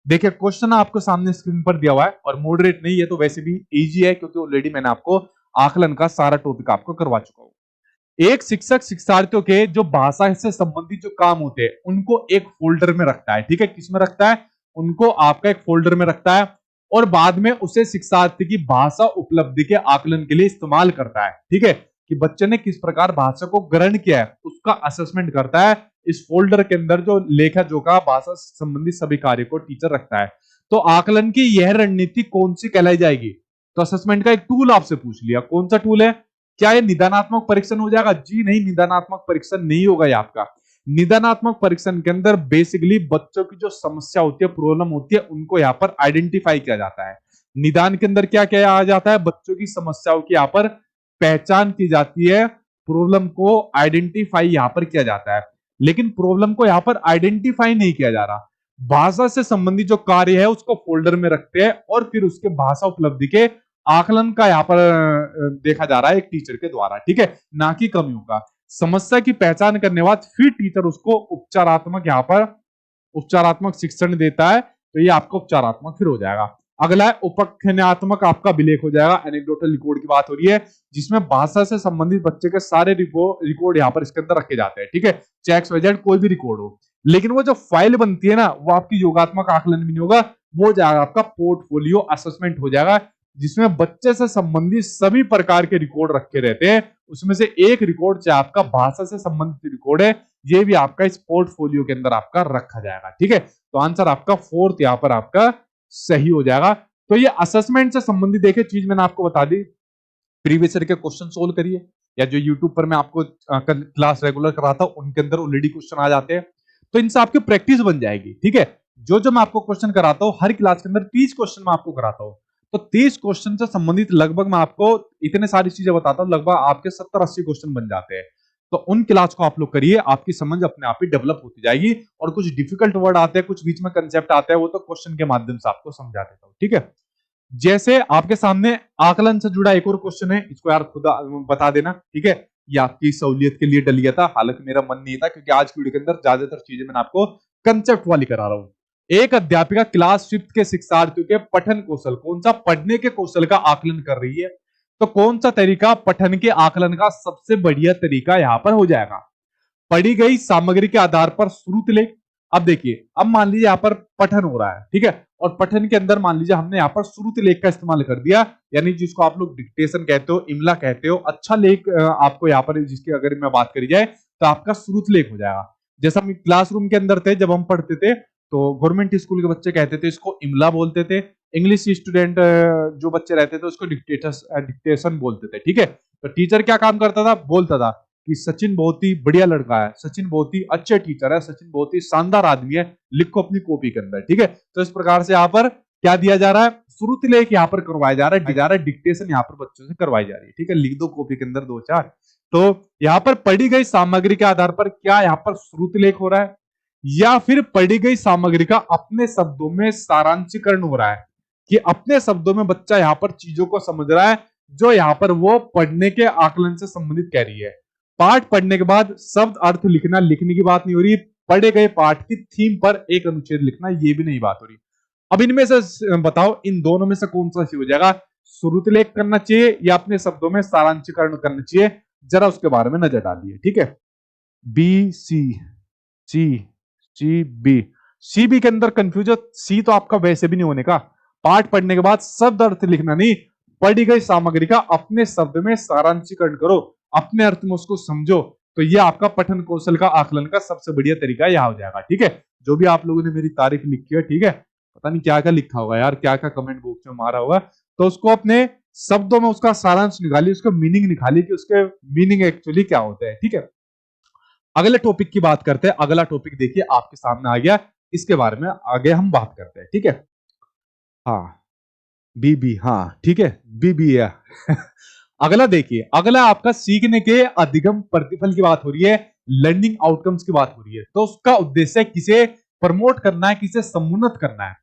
Speaker 1: देखिए क्वेश्चन आपको सामने स्क्रीन पर दिया हुआ है, और मॉडरेट नहीं है तो वैसे भी इजी है, क्योंकि ऑलरेडी मैंने आपको आकलन का सारा टॉपिक आपको करवा चुका हूं। एक शिक्षक शिक्षार्थियों के जो भाषा से संबंधित जो काम होते हैं उनको एक फोल्डर में रखता है। ठीक है, किसमें रखता है? उनको आपका एक फोल्डर में रखता है, और बाद में उसे शिक्षार्थी की भाषा उपलब्धि के आकलन के लिए इस्तेमाल करता है। ठीक है, कि बच्चे ने किस प्रकार भाषा को ग्रहण किया है उसका असेसमेंट करता है। इस फोल्डर के अंदर जो लेखा जोखा भाषा से संबंधित सभी कार्य को टीचर रखता है। तो आकलन की यह रणनीति कौन सी कहलाई जाएगी? तो असेसमेंट का एक टूल आपसे पूछ लिया, कौन सा टूल है? क्या ये निदानात्मक परीक्षण हो जाएगा? जी नहीं, निदानात्मक परीक्षण नहीं होगा ये आपका। निदानात्मक परीक्षण के अंदर बेसिकली बच्चों की जो समस्या होती है, प्रॉब्लम होती है, उनको यहाँ पर आइडेंटिफाई किया जाता है। निदान के अंदर क्या क्या आ जाता है? बच्चों की समस्याओं की यहाँ पर पहचान की जाती है, प्रॉब्लम को आइडेंटिफाई यहाँ पर किया जाता है। लेकिन प्रॉब्लम को यहाँ पर आइडेंटिफाई नहीं किया जा रहा, भाषा से संबंधित जो कार्य है उसको फोल्डर में रखते हैं, और फिर उसके भाषा उपलब्धि के आकलन का यहाँ पर देखा जा रहा है एक टीचर के द्वारा। ठीक है, ना कि कमियों का। समस्या की पहचान करने के बाद फिर टीचर उसको उपचारात्मक यहाँ पर उपचारात्मक शिक्षण देता है, तो ये आपका उपचारात्मक फिर हो जाएगा। अगला है उपख्यानात्मक, आपका विलेख हो जाएगा। एनेक्डोटल रिकॉर्ड की बात हो रही है, जिसमें भाषा से संबंधित बच्चे के सारे रिकॉर्ड यहाँ पर इसके अंदर रखे जाते हैं। ठीक है, चेक्स वजह कोई भी रिकॉर्ड हो, लेकिन वो जो फाइल बनती है ना, वो आपकी योगात्मक आकलन भी नहीं होगा, वो जाएगा आपका पोर्टफोलियो असेसमेंट हो जाएगा, जिसमें बच्चे से संबंधित सभी प्रकार के रिकॉर्ड रखे रहते हैं। उसमें से एक रिकॉर्ड चाहे आपका भाषा से संबंधित रिकॉर्ड है, ये भी आपका इस पोर्टफोलियो के अंदर आपका रखा जाएगा। ठीक है, तो आंसर आपका फोर्थ यहाँ पर आपका सही हो जाएगा। तो ये असेसमेंट से संबंधित देखिए चीज मैंने आपको बता दी, प्रीवियस ईयर के क्वेश्चन सोल्व करिए, या जो यूट्यूब पर मैं आपको क्लास रेगुलर कराता हूं उनके अंदर ऑलरेडी क्वेश्चन आ जाते हैं, तो इनसे आपकी प्रैक्टिस बन जाएगी। ठीक है, जो मैं आपको क्वेश्चन कराता हूं हर क्लास के अंदर 30 क्वेश्चन मैं आपको कराता हूं, तो 30 क्वेश्चन से संबंधित लगभग मैं आपको इतने सारी चीजें बताता हूं, लगभग आपके 70-80 क्वेश्चन बन जाते हैं। तो उन क्लास को आप लोग करिए, आपकी समझ अपने आप ही डेवलप होती जाएगी। और कुछ डिफिकल्ट वर्ड आते हैं, कुछ बीच में कंसेप्ट आते हैं, वो तो क्वेश्चन के माध्यम से आपको समझा देता हूं। ठीक है, जैसे आपके सामने आकलन से जुड़ा एक और क्वेश्चन है, इसको यार खुद बता देना। ठीक है, ये आपकी सहूलियत के लिए डलिया था, हालांकि मेरा मन नहीं था, क्योंकि आज की वीडियो के अंदर ज्यादातर चीजें मैंने आपको कंसेप्ट वाली करा रहा हूं। एक अध्यापिका क्लास 5th के शिक्षार्थियों के पठन कौशल, कौन सा? पढ़ने के कौशल का आकलन कर रही है। तो कौन सा तरीका पठन के आकलन का सबसे बढ़िया तरीका यहां पर हो जाएगा? पढ़ी गई सामग्री के आधार पर श्रुत लेख। अब देखिए, अब मान लीजिए यहाँ पर पठन हो रहा है, ठीक है, और पठन के अंदर मान लीजिए हमने यहाँ पर श्रुत लेख का इस्तेमाल कर दिया, यानी जिसको आप लोग डिक्टेशन कहते हो, इमला कहते हो, अच्छा लेख आपको यहाँ पर जिसकी अगर मैं बात करी जाए तो आपका श्रुत लेख हो जाएगा। जैसा हम क्लासरूम के अंदर थे, जब हम पढ़ते थे तो गवर्नमेंट स्कूल के बच्चे कहते थे इसको इमला बोलते थे, इंग्लिश स्टूडेंट जो बच्चे रहते थे उसको डिक्टेशन बोलते थे। ठीक है, तो टीचर क्या काम करता था? बोलता था कि सचिन बहुत ही बढ़िया लड़का है, सचिन बहुत ही अच्छे टीचर है, सचिन बहुत ही शानदार आदमी है, लिखो अपनी कॉपी के अंदर। ठीक है, तो इस प्रकार से यहाँ पर क्या दिया जा रहा है? श्रुत लेख यहाँ पर करवाया जा रहा है, डिक्टेशन यहाँ पर बच्चों से करवाई जा रही है। ठीक है, लिख दो कॉपी के अंदर 2-4। तो यहाँ पर पढ़ी गई सामग्री के आधार पर क्या यहाँ पर श्रुत लेख हो रहा है, या फिर पढ़ी गई सामग्री का अपने शब्दों में सारांशीकरण हो रहा है, कि अपने शब्दों में बच्चा यहाँ पर चीजों को समझ रहा है जो यहाँ पर वो पढ़ने के आकलन से संबंधित कह रही है। पाठ पढ़ने के बाद शब्द अर्थ लिखना, लिखने की बात नहीं हो रही, पढ़े गए पाठ की थीम पर एक अनुच्छेद लिखना, ये भी नहीं बात हो रही। अब इनमें से बताओ, इन दोनों में से कौन सा सही हो जाएगा? श्रुत लेख करना चाहिए या अपने शब्दों में सारांशीकरण करना चाहिए? जरा उसके बारे में नजर डालिए। ठीक है, बी सी सी सी बी, सी बी के अंदर कंफ्यूजन, सी तो आपका वैसे भी नहीं होने का। पाठ पढ़ने के बाद शब्द अर्थ लिखना नहीं, पढ़ी गई सामग्री का अपने शब्द में सारांशीकरण करो, अपने अर्थ में उसको समझो, तो ये आपका पठन कौशल का आकलन का सबसे बढ़िया तरीका यह हो जाएगा। ठीक है, जो भी आप लोगों ने मेरी तारीफ लिखी है, ठीक है, पता नहीं क्या क्या लिखा होगा यार, क्या क्या कमेंट बॉक्स में मारा होगा, तो उसको अपने शब्दों में उसका सारांश निकालिए, उसका मीनिंग निकालिए कि उसके मीनिंग एक्चुअली क्या होता है। ठीक है, अगले टॉपिक की बात करते हैं। अगला टॉपिक देखिए आपके सामने आ गया, इसके बारे में आगे हम बात करते हैं। ठीक है, हाँ बीबी, हाँ ठीक है, बीबी है। अगला देखिए, अगला आपका सीखने के अधिगम प्रतिफल की बात हो रही है, लर्निंग आउटकम्स की बात हो रही है, तो उसका उद्देश्य किसे प्रमोट करना है, किसे समुन्नत करना है।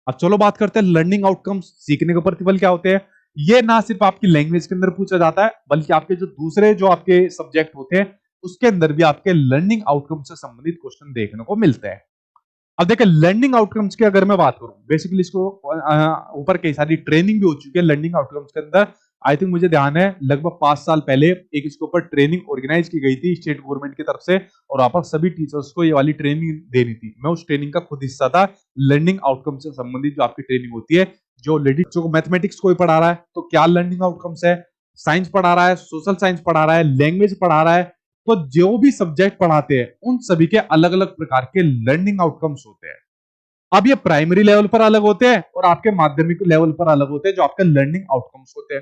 Speaker 1: अब चलो बात करते हैं लर्निंग आउटकम्स, सीखने के प्रतिफल क्या होते हैं। ये ना सिर्फ आपकी लैंग्वेज के अंदर पूछा जाता है, बल्कि आपके जो दूसरे जो आपके सब्जेक्ट होते हैं उसके अंदर भी आपके लर्निंग आउटकम से संबंधित क्वेश्चन देखने को मिलते हैं। अब देखिए लर्निंग आउटकम्स की अगर मैं बात करूं, बेसिकली इसको ऊपर कई सारी ट्रेनिंग भी हो चुकी है लर्निंग आउटकम्स के अंदर। आई थिंक मुझे ध्यान है लगभग 5 साल पहले एक इसके ऊपर ट्रेनिंग ऑर्गेनाइज की गई थी स्टेट गवर्नमेंट की तरफ से, और वहां पर सभी टीचर्स को ये वाली ट्रेनिंग देनी थी। मैं उस ट्रेनिंग का खुद हिस्सा था। लर्निंग आउटकम से संबंधित जो आपकी ट्रेनिंग होती है, जो ऑलरेडी बच्चों को मैथमेटिक्स कोई पढ़ा रहा है तो क्या लर्निंग आउटकम्स है, साइंस पढ़ा रहा है, सोशल साइंस पढ़ा रहा है, लैंग्वेज पढ़ा रहा है, तो जो भी सब्जेक्ट पढ़ाते हैं उन सभी के अलग अलग प्रकार के लर्निंग आउटकम्स होते हैं। अब ये प्राइमरी लेवल पर अलग होते हैं और आपके माध्यमिक लेवल पर अलग होते हैं जो आपके लर्निंग आउटकम्स होते हैं।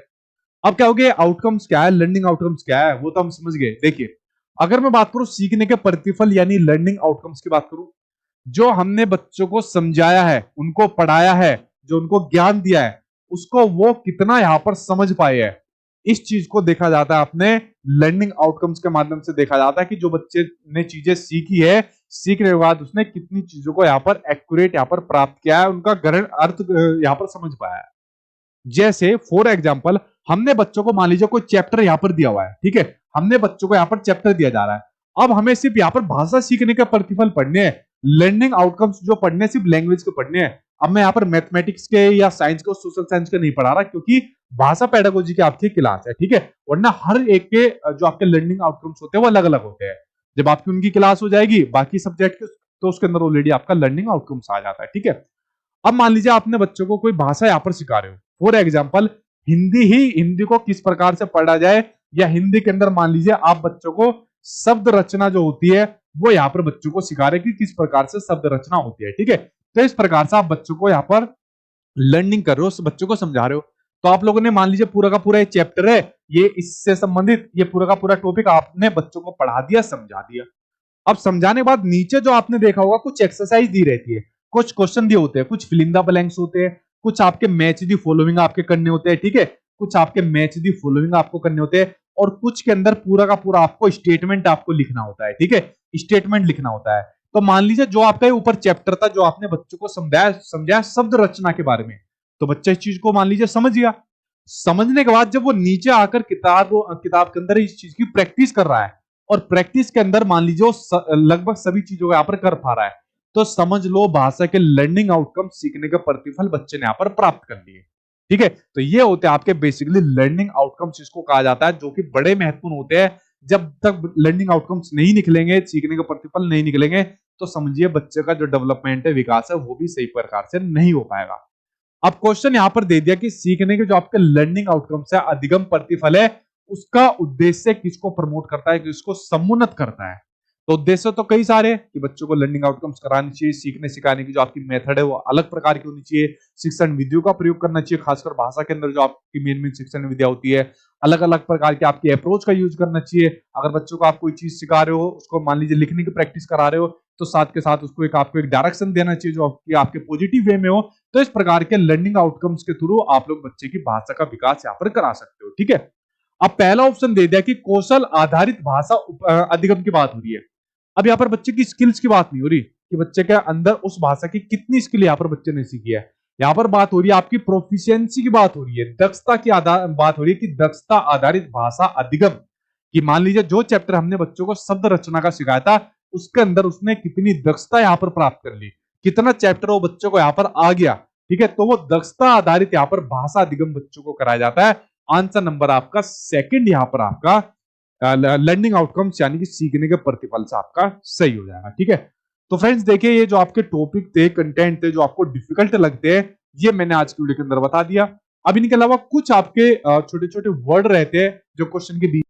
Speaker 1: अब क्या हो गया, आउटकम्स क्या है, लर्निंग आउटकम्स क्या है, वो तो हम समझ गए। देखिए अगर मैं बात करूं सीखने के प्रतिफल यानी लर्निंग आउटकम्स की बात करूं, जो हमने बच्चों को समझाया है, उनको पढ़ाया है, जो उनको ज्ञान दिया है, उसको वो कितना यहां पर समझ पाए है, इस चीज को देखा जाता है अपने लर्निंग आउटकम्स के माध्यम से। देखा जाता है कि जो बच्चे ने चीजें सीखी है, सीखने के बाद उसने कितनी चीजों को यहाँ पर एक्यूरेट यहाँ पर प्राप्त किया है, उनका गहन अर्थ यहाँ पर समझ पाया है। जैसे फॉर एग्जाम्पल हमने बच्चों को मान लीजिए कोई चैप्टर यहाँ पर दिया हुआ है, ठीक है, हमने बच्चों को यहाँ पर चैप्टर दिया जा रहा है। अब हमें सिर्फ यहाँ पर भाषा सीखने के प्रतिफल पढ़ने हैं, लर्निंग आउटकम्स जो पढ़ने सिर्फ लैंग्वेज के पढ़ने हैं। अब मैं यहाँ पर मैथमेटिक्स के या साइंस को सोशल साइंस के नहीं पढ़ा रहा, क्योंकि भाषा पेडागोजी की आपकी क्लास है, ठीक है, वरना हर एक के जो आपके लर्निंग आउटकम्स होते हैं वो अलग अलग होते हैं। जब आपकी उनकी क्लास हो जाएगी बाकी सब्जेक्ट के, तो उसके अंदर ऑलरेडी आपका लर्निंग आउटकम्स आ जाता है, ठीक है। अब मान लीजिए आपने बच्चों को कोई भाषा यहाँ पर सिखा रहे हो, फॉर एग्जाम्पल हिंदी को किस प्रकार से पढ़ा जाए, या हिंदी के अंदर मान लीजिए आप बच्चों को शब्द रचना जो होती है वो यहाँ पर बच्चों को सिखा रहे हैं कि किस प्रकार से शब्द रचना होती है, ठीक है। तो इस प्रकार से आप बच्चों को यहाँ पर लर्निंग कर रहे हो, बच्चों को समझा रहे हो। तो आप लोगों ने मान लीजिए पूरा का पूरा चैप्टर है, ये इससे संबंधित ये पूरा का पूरा टॉपिक आपने बच्चों को पढ़ा दिया, समझा दिया। अब समझाने के बाद नीचे जो आपने देखा होगा कुछ एक्सरसाइज दी रहती है, कुछ क्वेश्चन दिए होते हैं, कुछ फिलिंग द ब्लैंक्स होते हैं, कुछ आपके मैच दी फॉलोइंग आपके करने होते हैं, ठीक है, कुछ आपके मैच दी फॉलोइंग आपको करने होते हैं, और कुछ के अंदर पूरा का पूरा आपको स्टेटमेंट आपको लिखना होता है, ठीक है, स्टेटमेंट लिखना होता है। तो मान लीजिए जो आपका ऊपर चैप्टर था, जो आपने बच्चों को समझाया शब्द रचना के बारे में, तो बच्चा इस चीज को मान लीजिए समझ गया। समझने के बाद जब वो नीचे आकर किताब के अंदर इस चीज की प्रैक्टिस कर रहा है, और प्रैक्टिस के अंदर मान लीजिए लगभग सभी चीजों को यहाँ पर कर पा रहा है, तो समझ लो भाषा के लर्निंग आउटकम, सीखने के प्रतिफल बच्चे ने यहाँ पर प्राप्त कर लिए, ठीक है। तो ये होते हैं आपके बेसिकली लर्निंग आउटकम्स, जिसको कहा जाता है, जो कि बड़े महत्वपूर्ण होते हैं। जब तक लर्निंग आउटकम्स नहीं निकलेंगे, सीखने के प्रतिफल नहीं निकलेंगे, तो समझिए बच्चे का जो डेवलपमेंट है, विकास है, वो भी सही प्रकार से नहीं हो पाएगा। अब क्वेश्चन यहां पर दे दिया कि सीखने के जो आपके लर्निंग आउटकम्स है, अधिगम प्रतिफल है, उसका उद्देश्य किसको प्रमोट करता है, किसको समुन्नत करता है। तो उद्देश्य तो कई सारे हैं कि बच्चों को लर्निंग आउटकम्स करानी चाहिए, सीखने सिखाने की जो आपकी मेथड है वो अलग प्रकार की होनी चाहिए, शिक्षण विधियों का प्रयोग करना चाहिए, खासकर भाषा के अंदर जो आपकी मेन शिक्षण विधियां होती है, अलग अलग प्रकार की आपकी अप्रोच का यूज करना चाहिए। अगर बच्चों को आप कोई चीज सिखा रहे हो, उसको मान लीजिए लिखने की प्रैक्टिस करा रहे हो, तो साथ के साथ उसको आपको एक डायरेक्शन देना चाहिए जो आपके पॉजिटिव वे में हो। तो इस प्रकार के लर्निंग आउटकम्स के थ्रू आप लोग बच्चे की भाषा का विकास यहाँ पर करा सकते हो, ठीक है। अब पहला ऑप्शन दे दिया कि कौशल आधारित भाषा अधिगम की बात हो रही है। अब यहाँ पर बच्चे की स्किल्स की बात नहीं हो रही कि बच्चे के अंदर उस भाषा की कितनी स्किल यहाँ पर बच्चे ने सीखी है, यहाँ पर बात हो रही है आपकी प्रोफिशिएंसी की बात हो रही है, दक्षता की बात हो रही है कि दक्षता आधारित भाषा अधिगम, कि मान लीजिए जो चैप्टर हमने बच्चों को शब्द रचना का सिखाया था, उसके अंदर उसने कितनी दक्षता यहाँ पर प्राप्त कर ली, कितना चैप्टर वो बच्चों को यहाँ पर आ गया, ठीक है। तो वो दक्षता आधारित यहाँ पर भाषा अधिगम बच्चों को कराया जाता है। आंसर नंबर आपका सेकंड यहाँ पर आपका लर्निंग आउटकम्स यानी कि सीखने के प्रतिफल से आपका सही हो जाएगा, ठीक है। तो फ्रेंड्स देखिए, ये जो आपके टॉपिक थे, कंटेंट थे, जो आपको डिफिकल्ट लगते हैं, ये मैंने आज की वीडियो के अंदर बता दिया। अब इनके अलावा कुछ आपके छोटे छोटे वर्ड रहते हैं जो क्वेश्चन के बीच